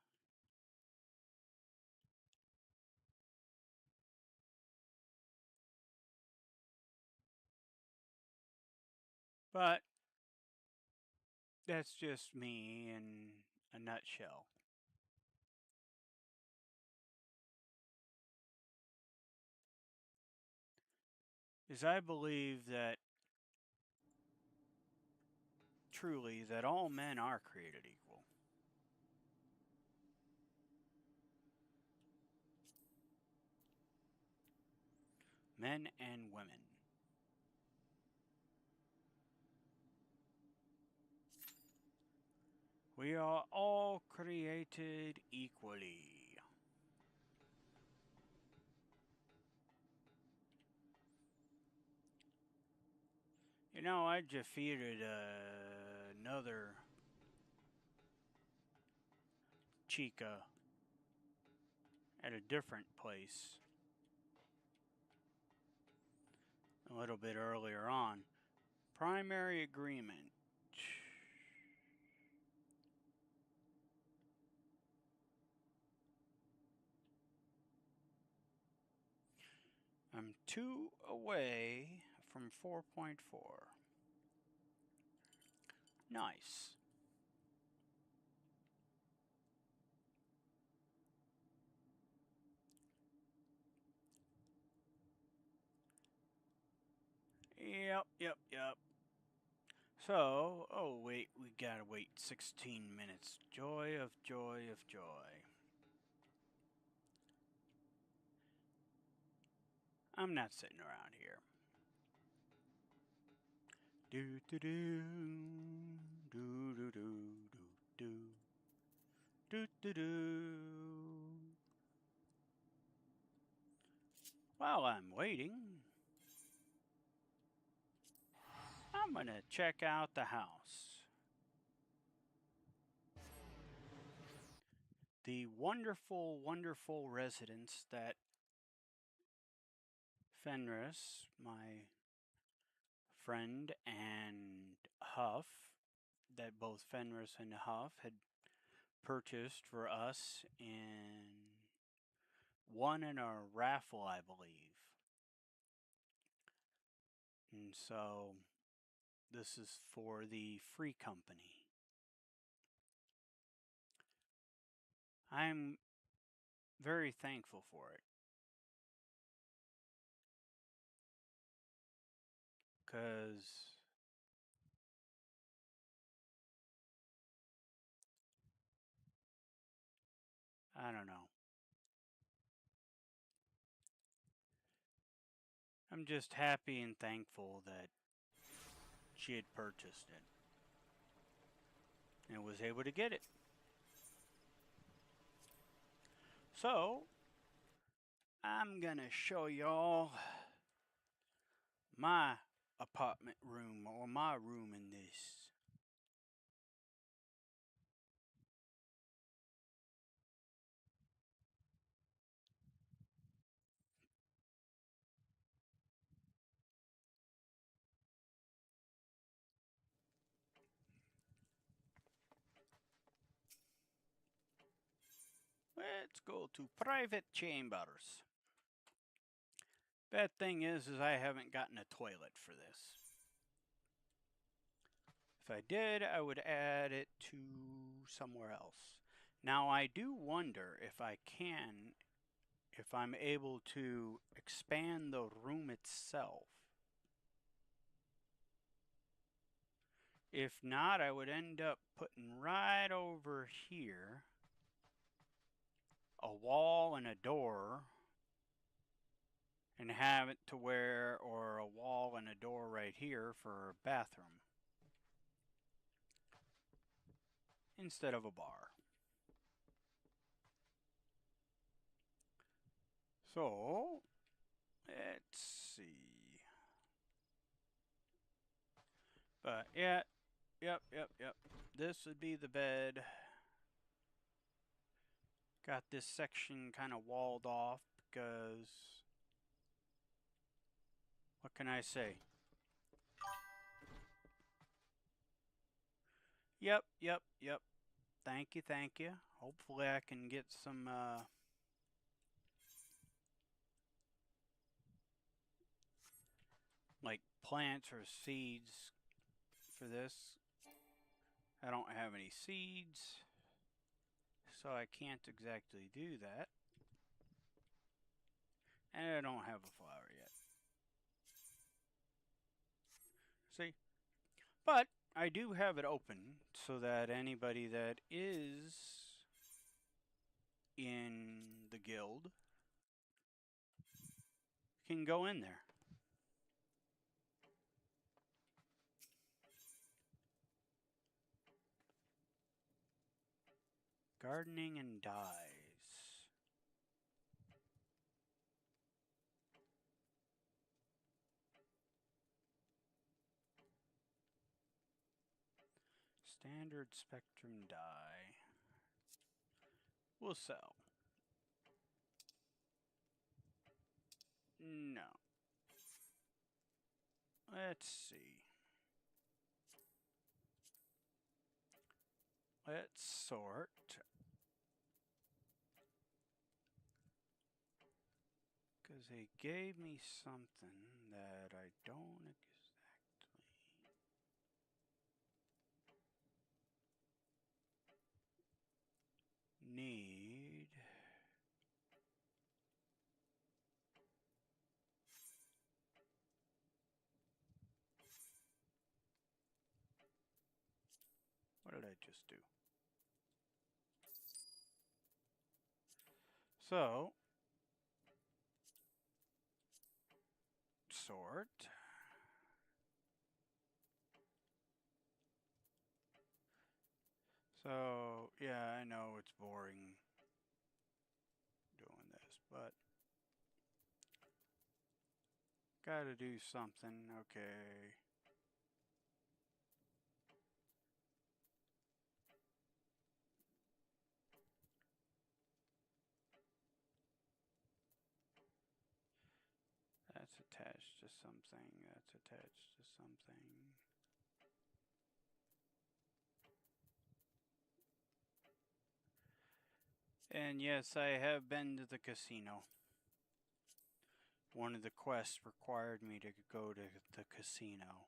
But that's just me in a nutshell. Is I believe that truly that all men are created equal. Men and women. We are all created equally. You know, I defeated another chica at a different place a little bit earlier on. Primary agreement. I'm 2 away from 4.4. Nice. Yep. So, oh wait, we gotta wait 16 minutes. Joy of joy of joy. I'm not sitting around here. Do do do do do do do do do do. While I'm waiting, I'm gonna check out the house. The wonderful, wonderful residence that Fenris, my friend, and Huff, that both Fenris and Huff had purchased for us in won in a raffle, I believe. And so this is for the free company. I'm very thankful for it. Because I don't know. I'm just happy and thankful that she had purchased it and was able to get it. So, I'm gonna show y'all my apartment room, or my room in this. Let's go to private chambers. Bad thing is I haven't gotten a toilet for this. If I did, I would add it to somewhere else. Now I do wonder if I'm able to expand the room itself. If not, I would end up putting right over here a wall and a door, and have it to where, or a wall and a door right here for a bathroom instead of a bar. So, let's see. But yeah, yep. This would be the bed. Got this section kind of walled off because, what can I say? Yep. Thank you. Hopefully I can get some, like plants or seeds for this. I don't have any seeds, so I can't exactly do that. And I don't have a flower yet. See? But I do have it open so that anybody that is in the guild can go in there. Gardening and dyes. Standard spectrum dye. We'll sell. No. Let's see. Let's sort. Because they gave me something that I don't exactly need. What did I just do? So, sort. So, yeah, I know it's boring doing this, but gotta do something. Okay. That's attached to something. That's attached to something. And yes, I have been to the casino. One of the quests required me to go to the casino.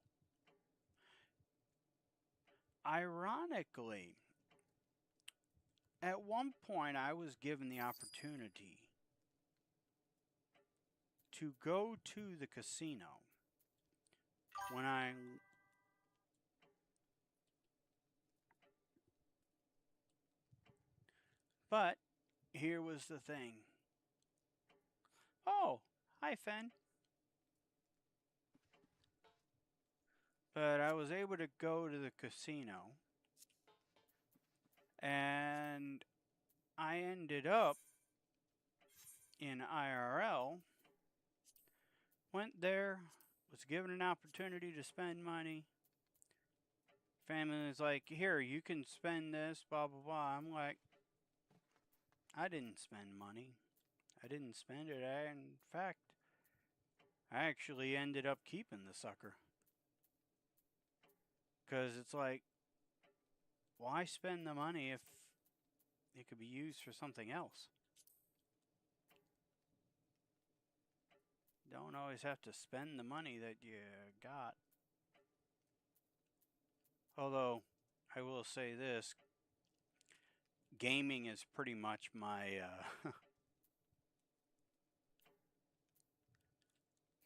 Ironically, at one point I was given the opportunity to go to the casino when But here was the thing. Oh, hi, Fen. But I was able to go to the casino, and I ended up in IRL, went there, was given an opportunity to spend money. Family was like, here, you can spend this, blah, blah, blah. I'm like, I didn't spend money. I didn't spend it. In fact, I actually ended up keeping the sucker. Because it's like, why spend the money if it could be used for something else? Don't always have to spend the money that you got. Although, I will say this. Gaming is pretty much my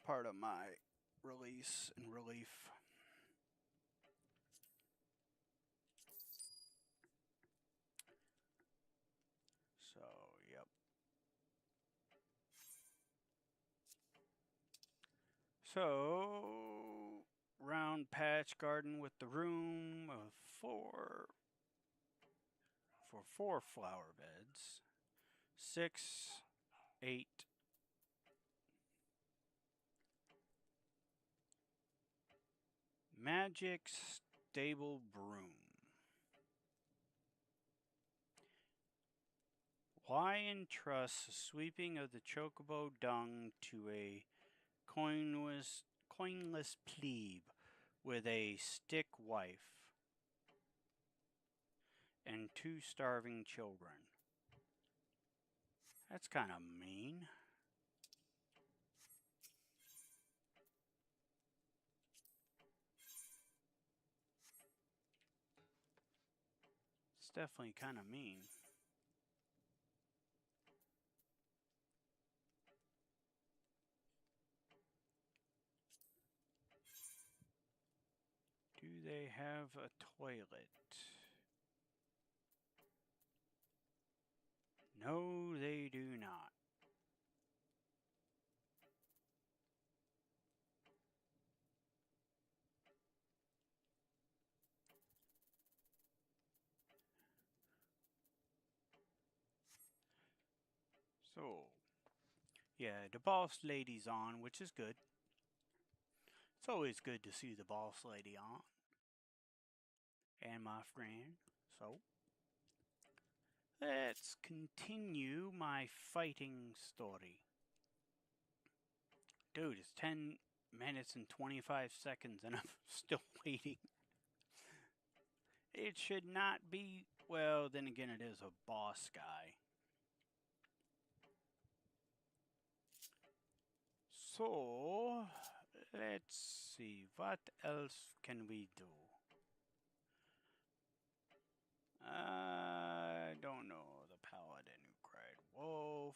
part of my release and relief. So, yep. So, round patch garden with the room of four flower beds. 6, 8. Magic stable broom. Why entrust the sweeping of the chocobo dung to a coinless plebe with a stick wife and 2 starving children? That's kind of mean. It's definitely kind of mean. Do they have a toilet? No, they do not. So, yeah, the boss lady's on, which is good. It's always good to see the boss lady on. And my friend. So, let's continue my fighting story. Dude, it's 10 minutes and 25 seconds and I'm still waiting. It should not be, well, then again, it is a boss guy. So, let's see, what else can we do? I don't know. The paladin who cried wolf,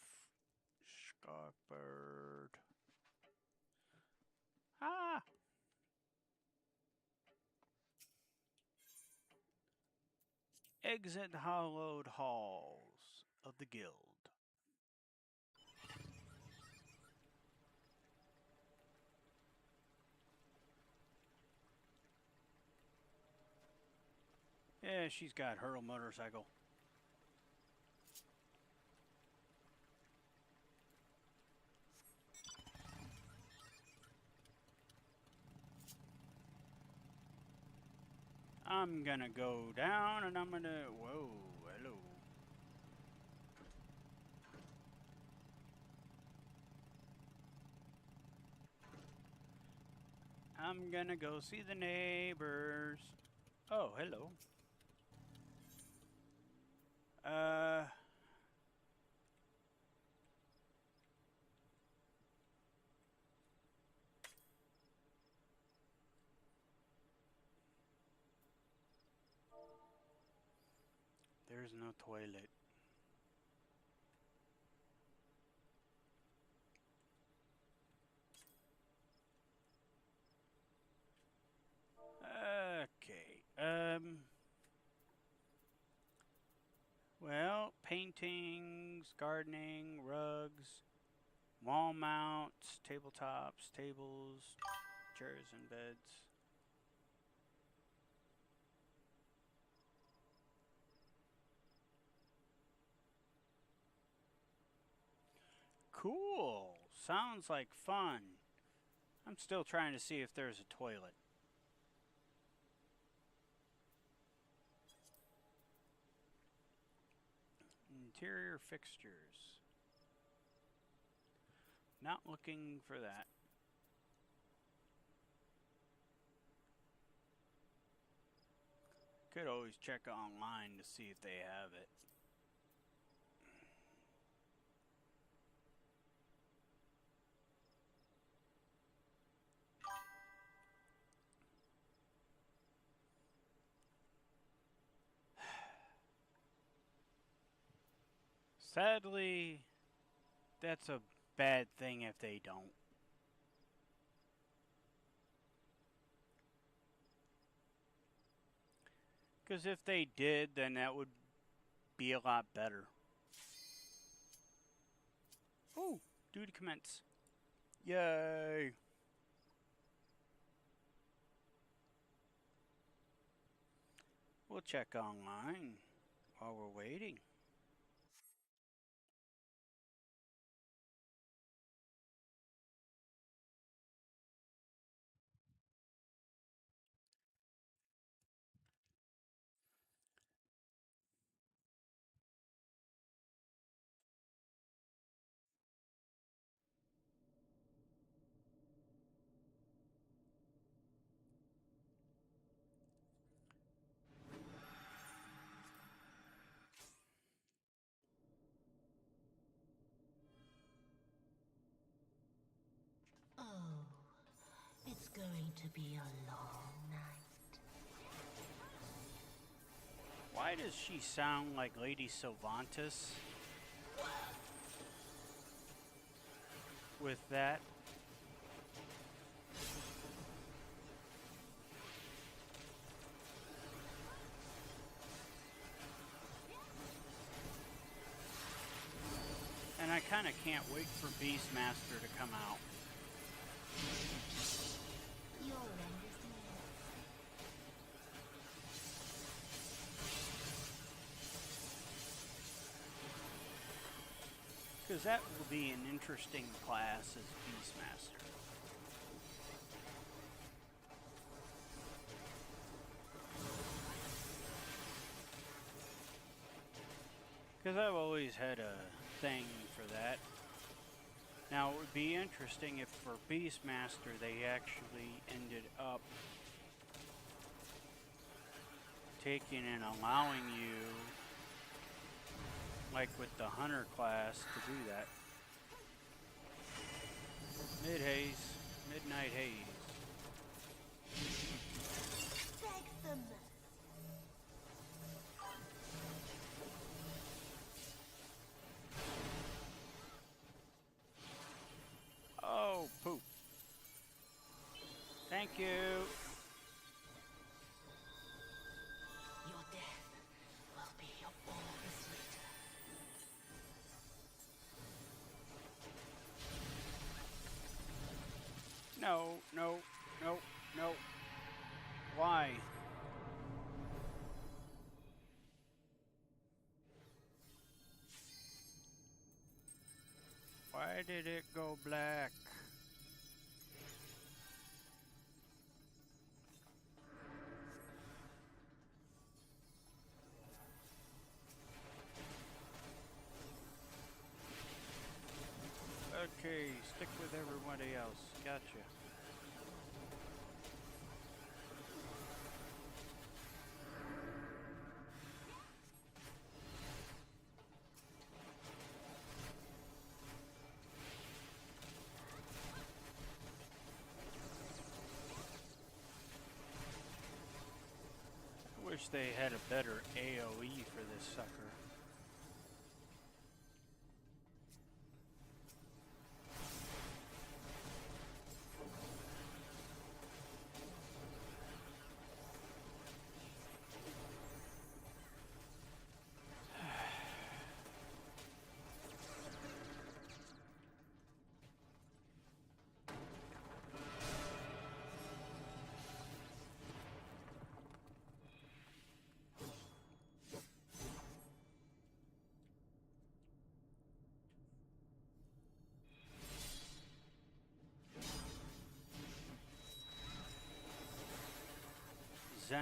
Scarpbird. Ah! Exit hallowed halls of the guild. Yeah, she's got her motorcycle. I'm gonna go down and I'm gonna... Whoa, hello. I'm gonna go see the neighbors. Oh, hello. There's no toilet. Okay. Well, paintings, gardening, rugs, wall mounts, tabletops, tables, chairs and beds. Cool. Sounds like fun. I'm still trying to see if there's a toilet. Interior fixtures. Not looking for that. Could always check online to see if they have it. Sadly, that's a bad thing if they don't. Because if they did, then that would be a lot better. Oh, duty commence. Yay! We'll check online while we're waiting. Oh, it's going to be a long night. Why does she sound like Lady Sylvantis? With that? And I kind of can't wait for Beastmaster to come out. Your end is near. Because that will be an interesting class as Beastmaster. Because I've always had a thing for that. Now it would be interesting if for Beastmaster they actually ended up taking and allowing you, like with the Hunter class, to do that. Mid-haze, midnight haze. Beg them. Oh, poop. Thank you. Your death will be all the sweeter. No, no, no, no. Why? Why did it go black? Okay, stick with everybody else. Gotcha. I wish they had a better AoE for this sucker.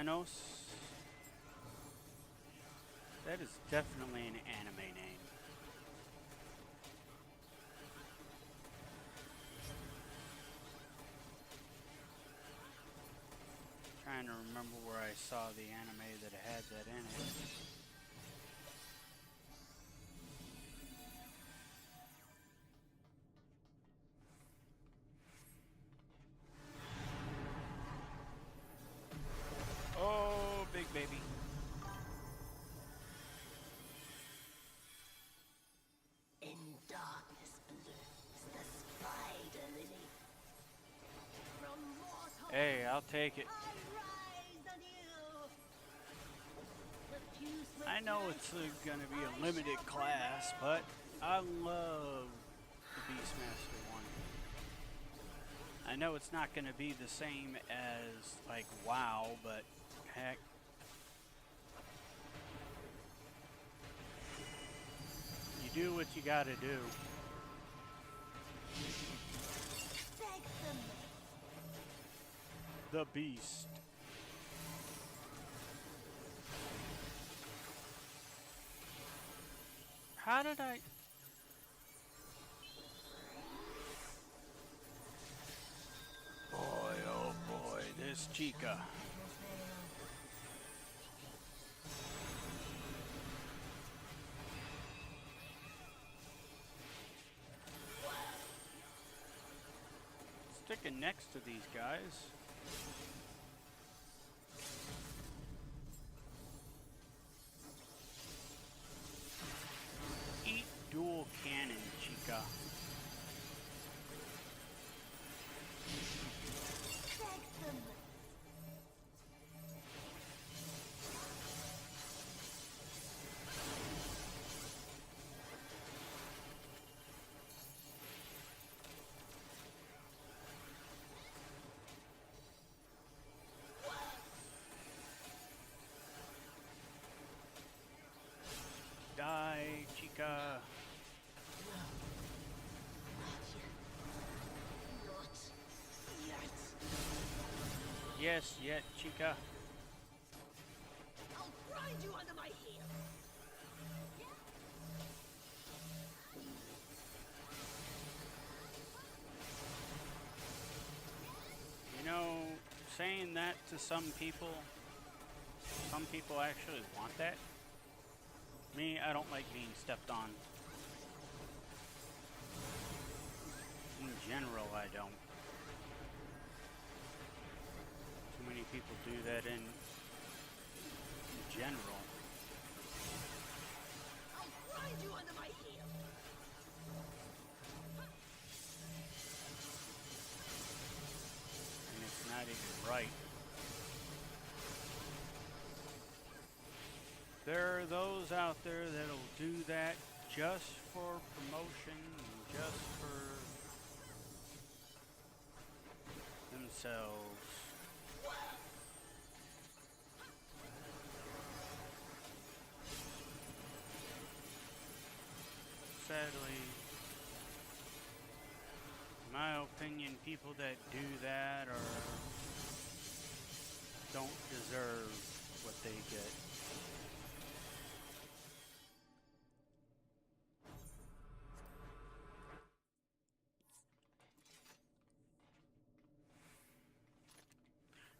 Xenos. That is definitely an anime name. Trying to remember where I saw the anime that had that in it. Oh, big baby. In darkness blooms the spider lily. From mortal Hey, I'll take it. I rise anew. Refuse with I know light, it's gonna be I a limited shall class, prevail. but I love the Beastmaster one. I know it's not gonna be the same as like WoW, but heck. You do what you gotta do. Beg them. The Beast. How did I... Boy, oh boy, this Chica. Sticking next to these guys. Eat dual cannon, Chica. Beg them. Die, Chica. Not yet. Yes, yet, Chica. I'll grind you under my heel. You know, saying that to some people actually want that. Me, I don't like being stepped on. In general, I don't. Too many people do that in general. I'll grind you under my heel. And it's not even right. There are those out there that'll do that just for promotion, and just for themselves. Sadly, in my opinion, people that do that don't deserve what they get.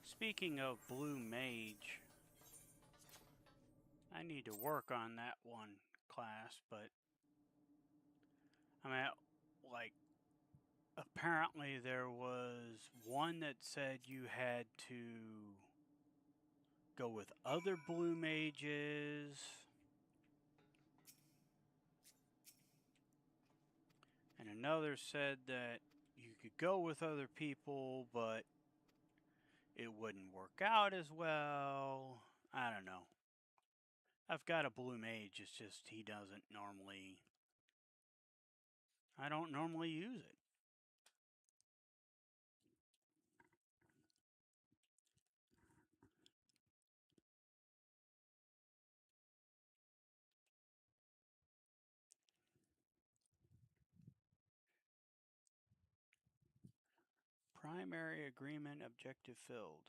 Speaking of Blue Mage, I need to work on that one class, but I mean, like, apparently there was one that said you had to go with other Blue Mages. And another said that you could go with other people, but it wouldn't work out as well. I don't know. I've got a Blue Mage, it's just he doesn't normally... I don't normally use it. Primary agreement objective filled.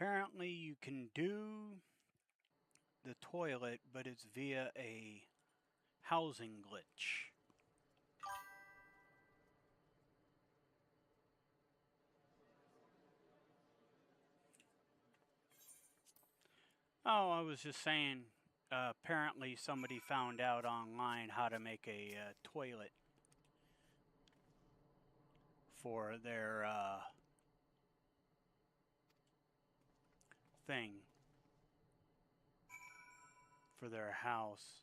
Apparently, you can do the toilet, but it's via a housing glitch. Oh, I was just saying, apparently somebody found out online how to make a toilet for their thing, for their house.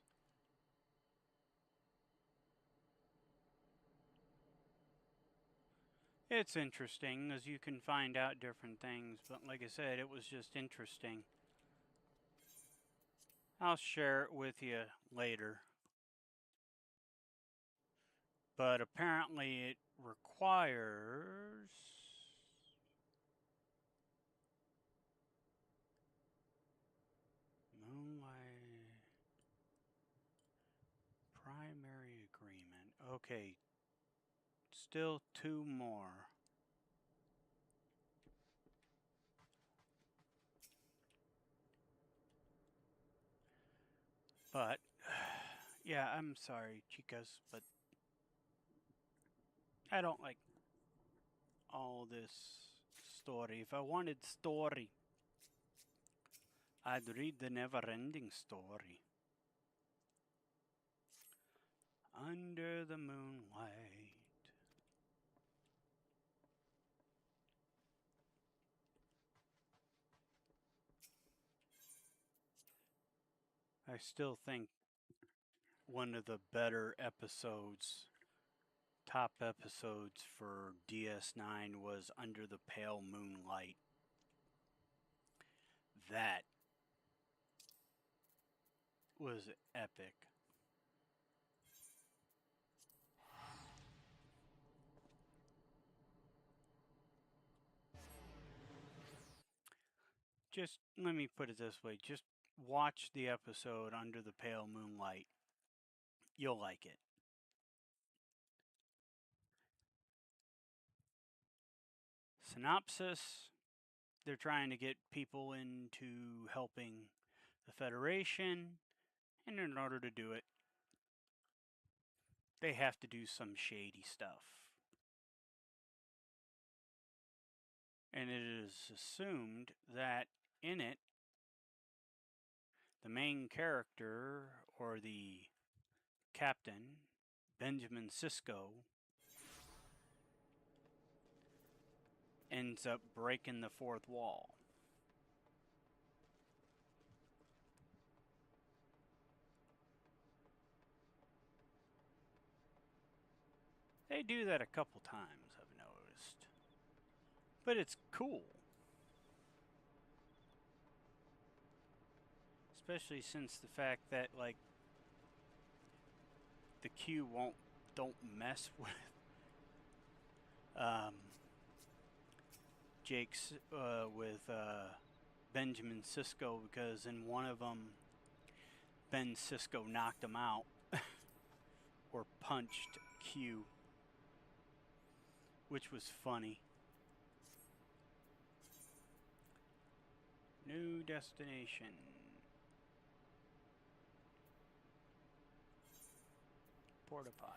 It's interesting, as you can find out different things, but like I said, it was just interesting. I'll share it with you later. But apparently it requires Moonlight primary agreement. Okay, still two more. But yeah, I'm sorry, chicas, but I don't like all this story. If I wanted story, I'd read the never-ending story. Under the moonlight. I still think one of the better episodes, top episodes for DS9 was Under the Pale Moonlight. That was epic. Just let me put it this way, just watch the episode Under the Pale Moonlight. You'll like it. Synopsis: they're trying to get people into helping the Federation, and in order to do it, they have to do some shady stuff. And it is assumed that in it, the main character, or the captain, Benjamin Sisko, ends up breaking the fourth wall. They do that a couple times, I've noticed. But it's cool. Especially since the fact that, like, the Q don't mess with Jake's with Benjamin Sisko, because in one of them, Ben Sisko knocked him out or punched Q, which was funny. New destination. Porta Potch.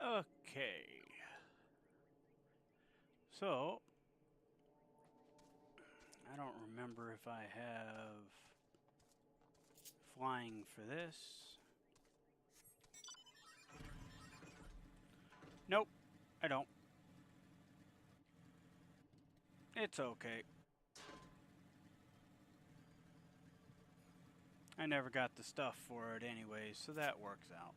Okay. So, I don't remember if I have flying for this. Nope, I don't. It's okay. I never got the stuff for it anyways, so that works out.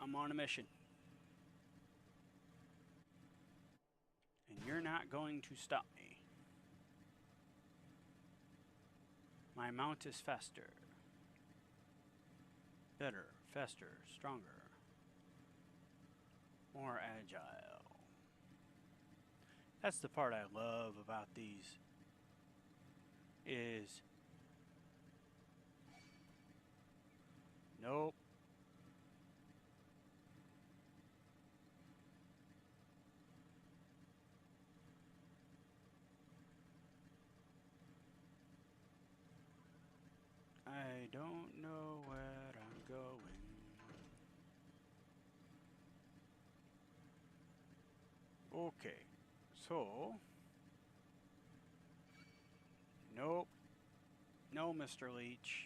I'm on a mission. And you're not going to stop me. My mount is faster. Better, faster, stronger. More agile. That's the part I love about these. Is... Nope. I don't know where I'm going. Okay, so... Nope. No, Mr. Leech.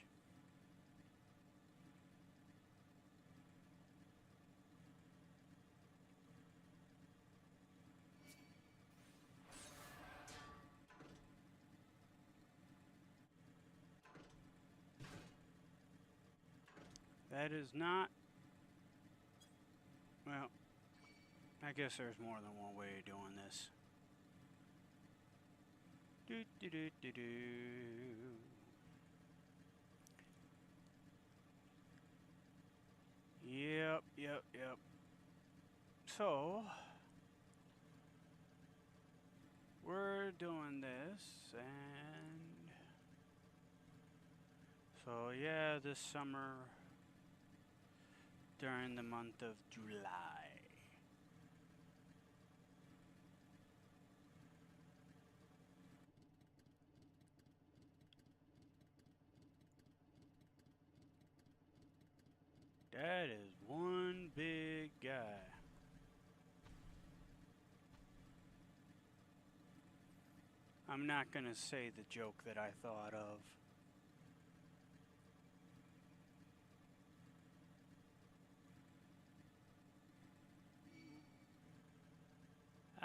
That is not... Well, I guess there's more than one way of doing this. Do do do do do. Yep. So, we're doing this, and so yeah, this summer during the month of July. That is one big guy. I'm not gonna say the joke that I thought of.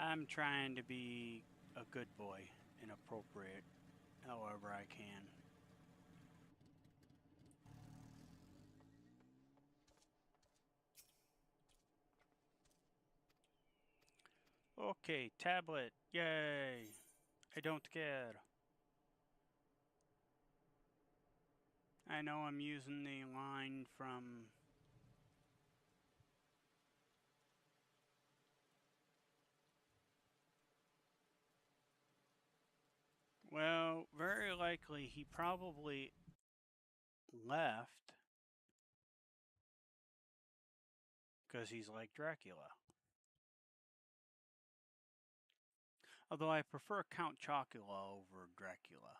I'm trying to be a good boy and appropriate however I can. Okay, tablet. Yay. I don't care. I know I'm using the line from... Well, very likely he probably left because he's like Dracula. Although I prefer Count Chocula over Dracula.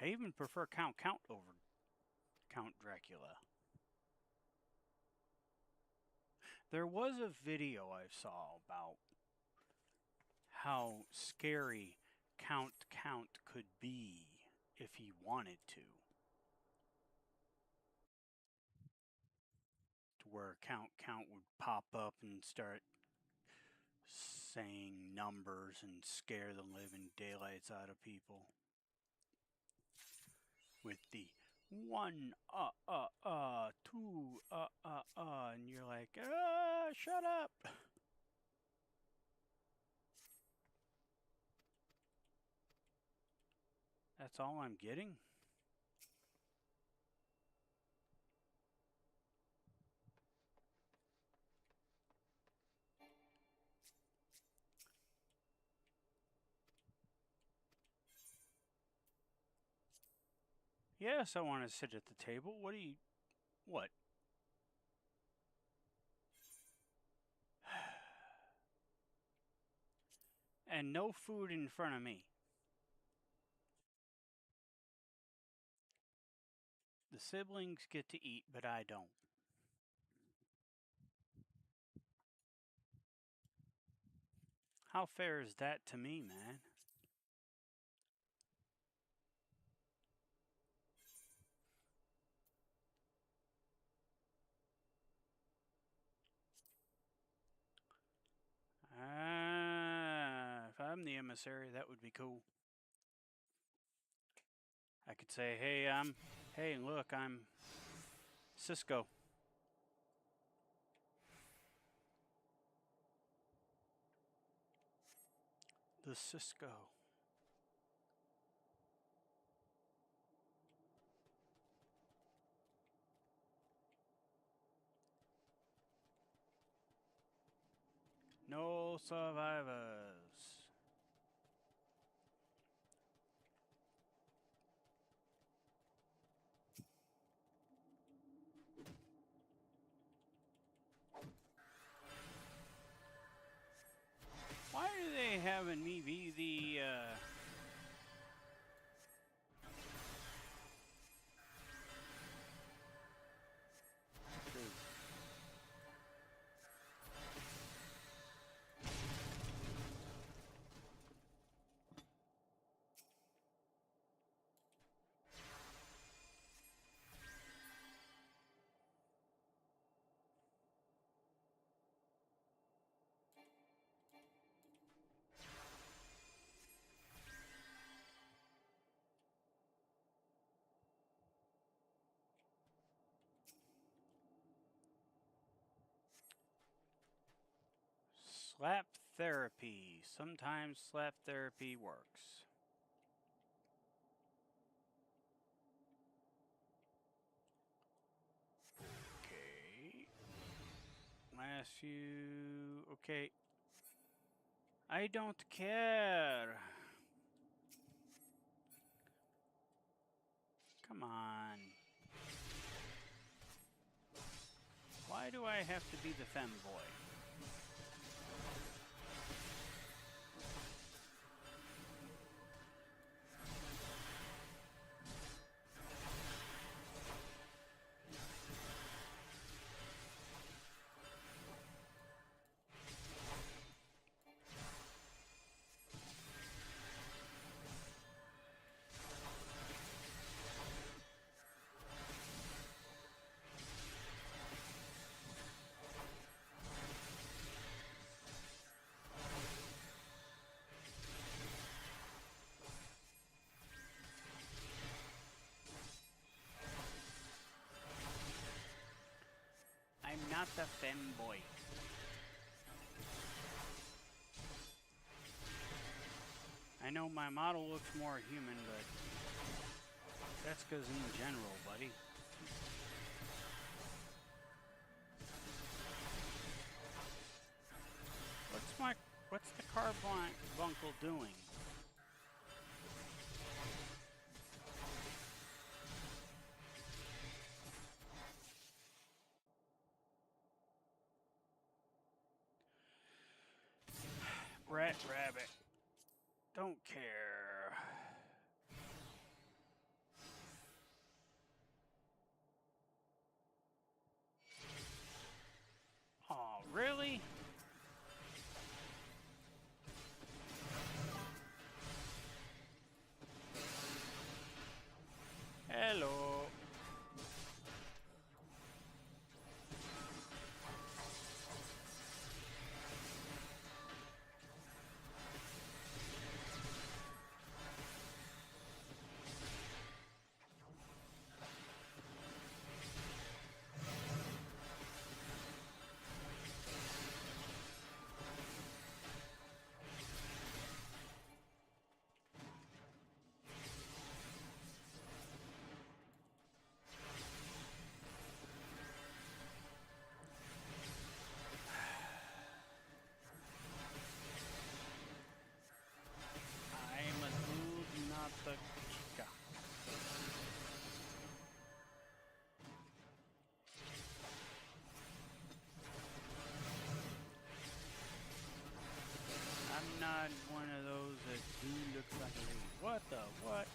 I even prefer Count over Count Dracula. There was a video I saw about how scary Count could be if he wanted to. To where Count would pop up and start saying numbers and scare the living daylights out of people. With the 1, 2, and you're like, shut up. That's all I'm getting? Yes, I want to sit at the table. What? And no food in front of me. The siblings get to eat, but I don't. How fair is that to me, man? If I'm the emissary, that would be cool. I could say, hey, look, I'm Cisco. The Cisco. No survivors. Why are they having me be the, slap therapy? Sometimes slap therapy works. Okay. Last few. Okay. I don't care. Come on. Why do I have to be the femboy? I'm not the femboy. I know my model looks more human, but that's because in general, buddy. What's the carbuncle doing? Rat rabbit. Don't care. Oh, really? Hello. I'm a dude, not a chica. I'm not one of those that do look like a lady. What the what?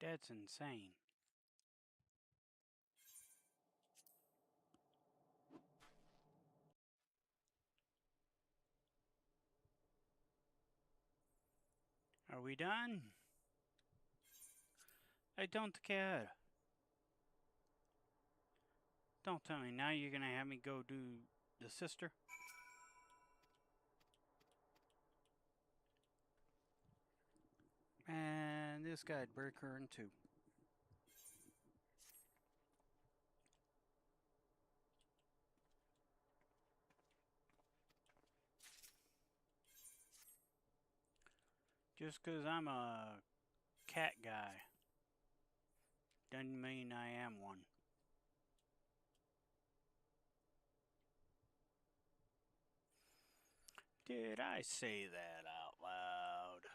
That's insane. Are we done? I don't care. Don't tell me now you're gonna have me go do the sister. And this guy'd break her in two. Just 'cause I'm a cat guy doesn't mean I am one. Did I say that out loud?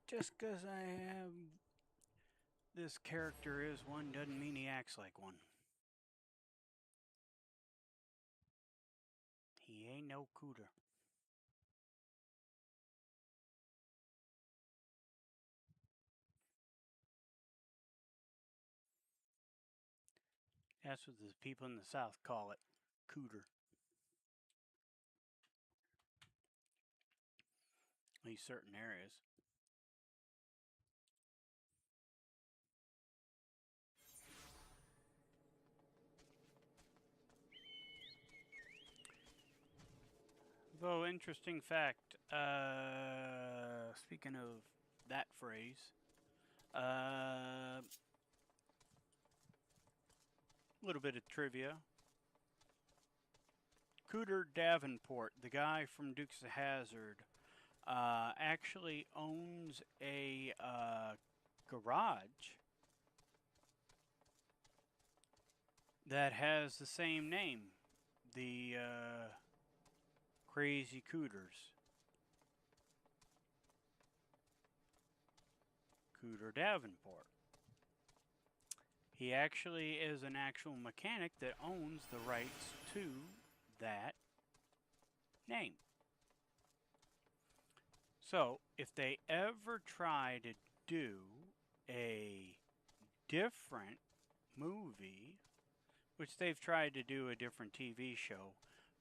Just 'cause I am this character is one doesn't mean he acts like one. He ain't no cooter. That's what the people in the South call it, cooter. At least certain areas. Though, interesting fact, speaking of that phrase, a little bit of trivia. Cooter Davenport, the guy from Dukes of Hazzard, actually owns a garage that has the same name, the Crazy Cooters. Cooter Davenport. He actually is an actual mechanic that owns the rights to that name. So, if they ever try to do a different movie, which they've tried to do a different TV show,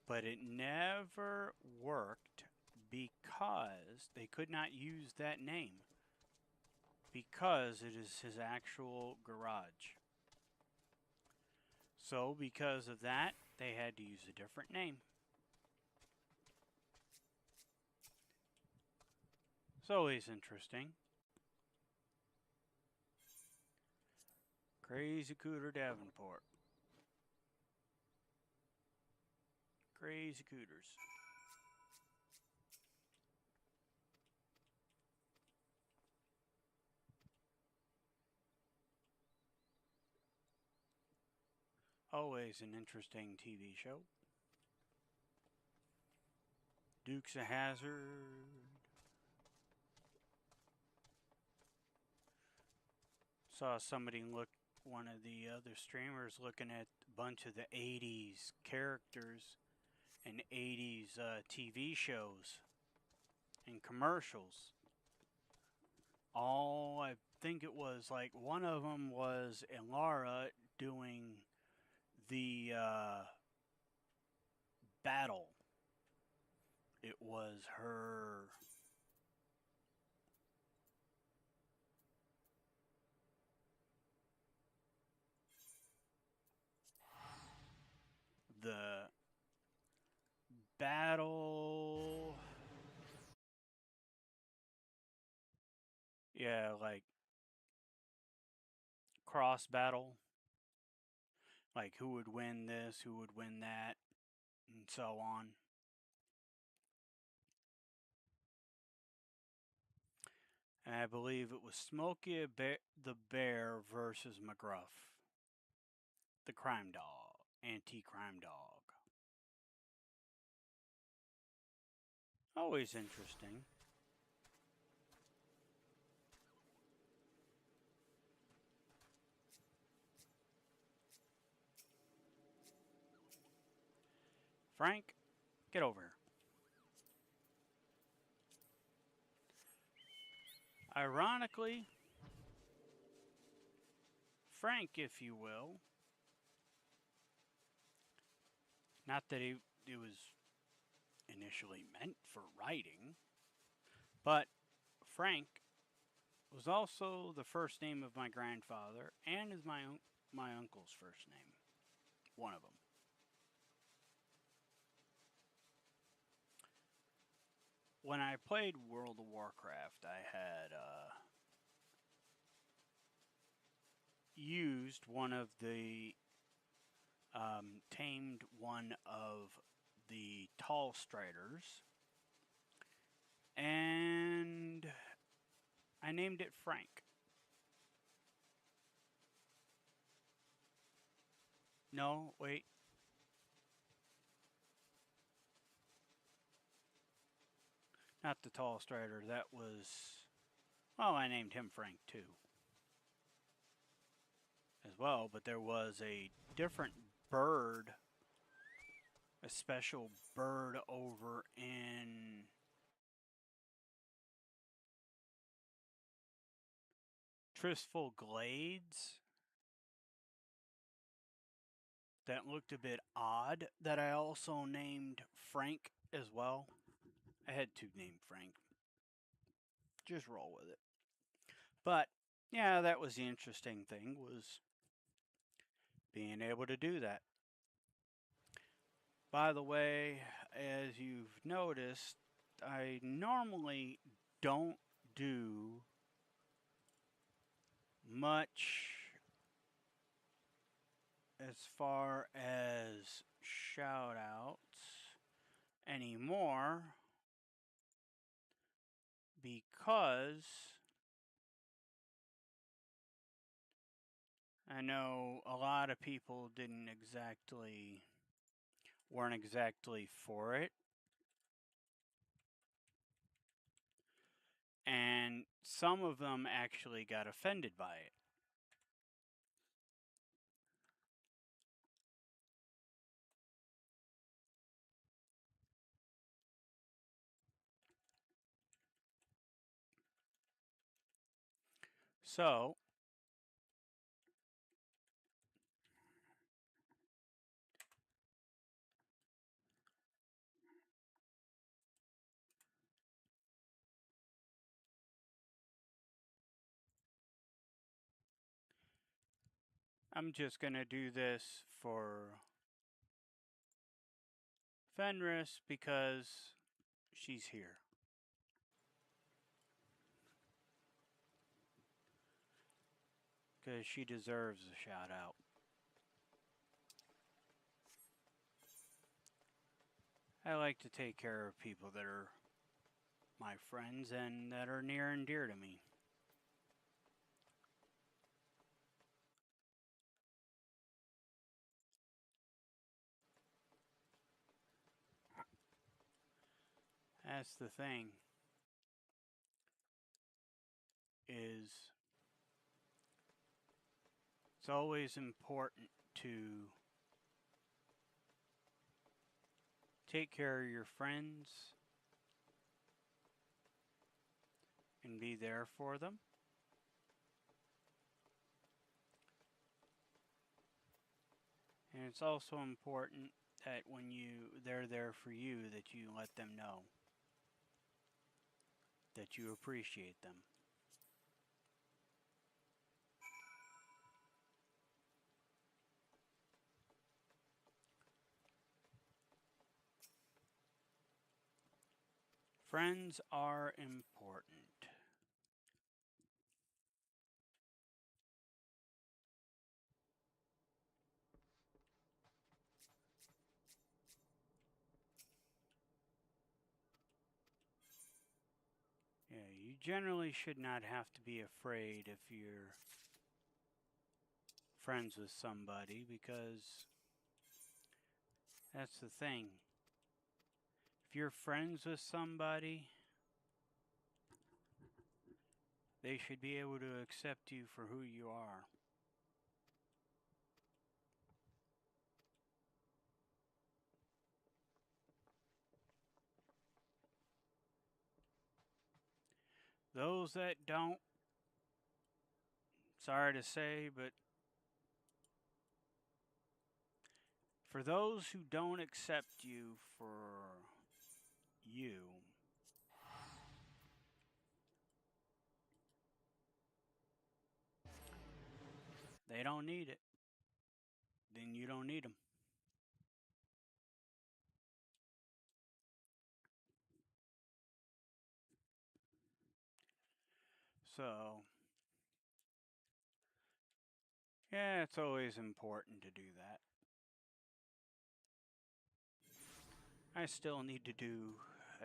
but it never worked because they could not use that name because it is his actual garage. So because of that, they had to use a different name. It's always interesting. Crazy Cooter Davenport. Crazy Cooters. Always an interesting TV show. Dukes of Hazzard. Saw somebody one of the other streamers looking at a bunch of the 80s characters and 80s TV shows and commercials. I think it was like one of them was Elara doing the battle. It was her. The battle. Yeah, like cross battle. Like who would win this, who would win that, and so on. And I believe it was Smokey the Bear versus McGruff, the crime dog, anti-crime dog. Always interesting. Frank, get over here. Ironically, Frank, if you will, not that it was initially meant for writing, but Frank was also the first name of my grandfather and is my uncle's first name. One of them. When I played World of Warcraft, I had used one of the tamed one of the Tall Striders, and I named it Frank. No, wait. Not the Tall Strider, that was... Well, I named him Frank too. As well, but there was a different bird, a special bird over in Tristful Glades that looked a bit odd that I also named Frank as well. I had two named Frank. Just roll with it. But yeah, that was the interesting thing, was being able to do that. By the way, as you've noticed, I normally don't do much as far as shout outs anymore because I know a lot of people weren't exactly for it. And some of them actually got offended by it. So, I'm just going to do this for Fenris because she's here. Because she deserves a shout out. I like to take care of people that are my friends and that are near and dear to me. That's the thing. Is it's always important to take care of your friends and be there for them. And it's also important that when they're there for you, that you let them know that you appreciate them. Friends are important. Yeah, you generally should not have to be afraid if you're friends with somebody, because that's the thing. If you're friends with somebody, they should be able to accept you for who you are. those that don't, sorry to say, but for those who don't accept you for you, they don't need it. Then you don't need them. So, yeah, it's always important to do that. I still need to do,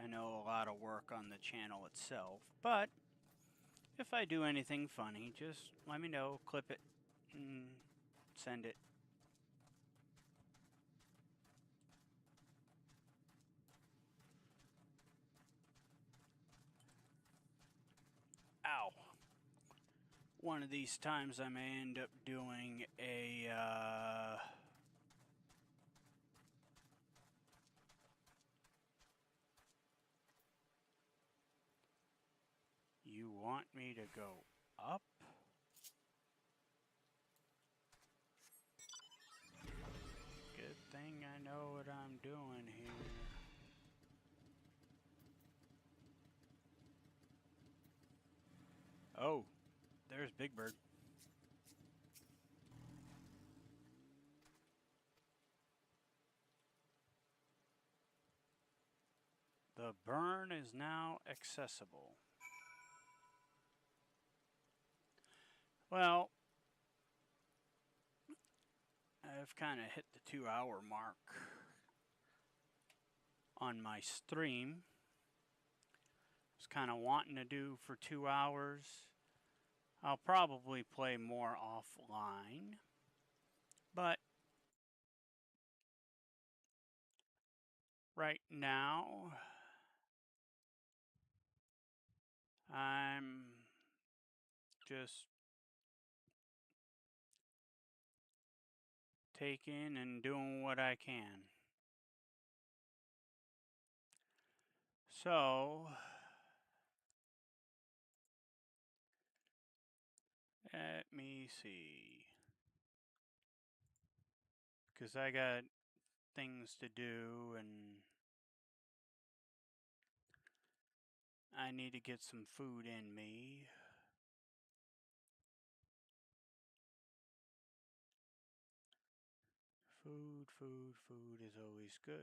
I know, a lot of work on the channel itself, but if I do anything funny, just let me know, clip it, and send it. Ow. One of these times I may end up doing a, you want me to go up? Good thing I know what I'm doing here. Oh, there's Big Bird. The burn is now accessible. Well, I've kind of hit the 2-hour mark on my stream. I was kind of wanting to do for 2 hours. I'll probably play more offline, but right now I'm just taking and doing what I can. So, let me see. Because I got things to do and I need to get some food in me. Food, food, food is always good.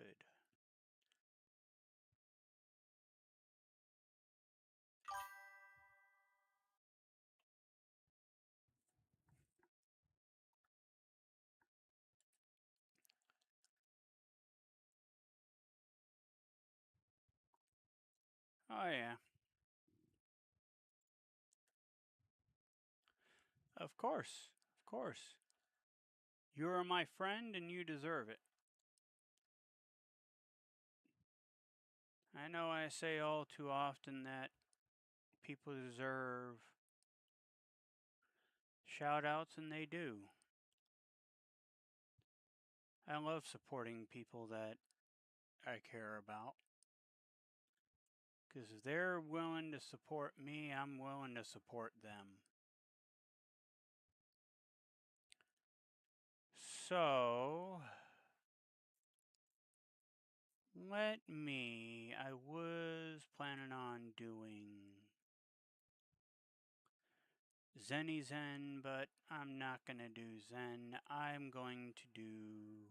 Oh yeah. Of course. Of course. You are my friend and you deserve it. I know I say all too often that people deserve shout outs, and they do. I love supporting people that I care about. Because if they're willing to support me, I'm willing to support them. So, I was planning on doing Zenny Zen, but I'm not going to do Zen. I'm going to do,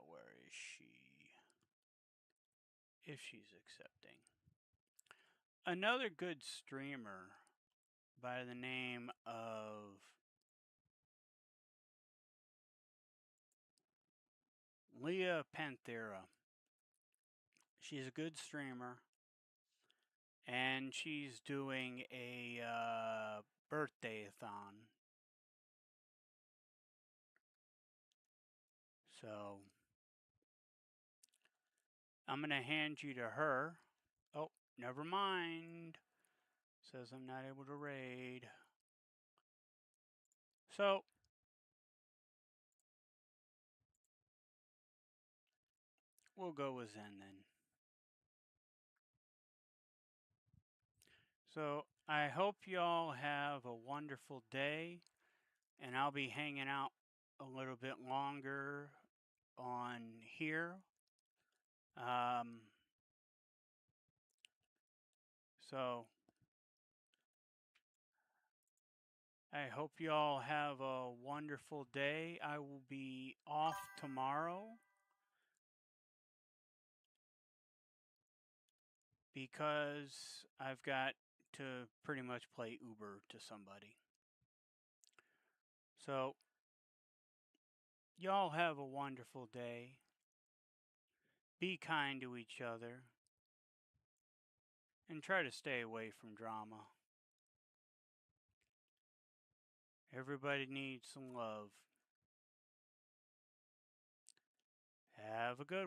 where is she? If she's accepting. Another good streamer by the name of Leah Panthera. She's a good streamer, and she's doing a birthday-a-thon. So, I'm going to hand you to her. Oh, never mind. Says I'm not able to raid. So, we'll go with Zen then. So I hope y'all have a wonderful day, and I'll be hanging out a little bit longer on here. So I hope y'all have a wonderful day. I will be off tomorrow because I've got to pretty much play Uber to somebody. So y'all have a wonderful day. Be kind to each other and try to stay away from drama. Everybody needs some love. Have a good one.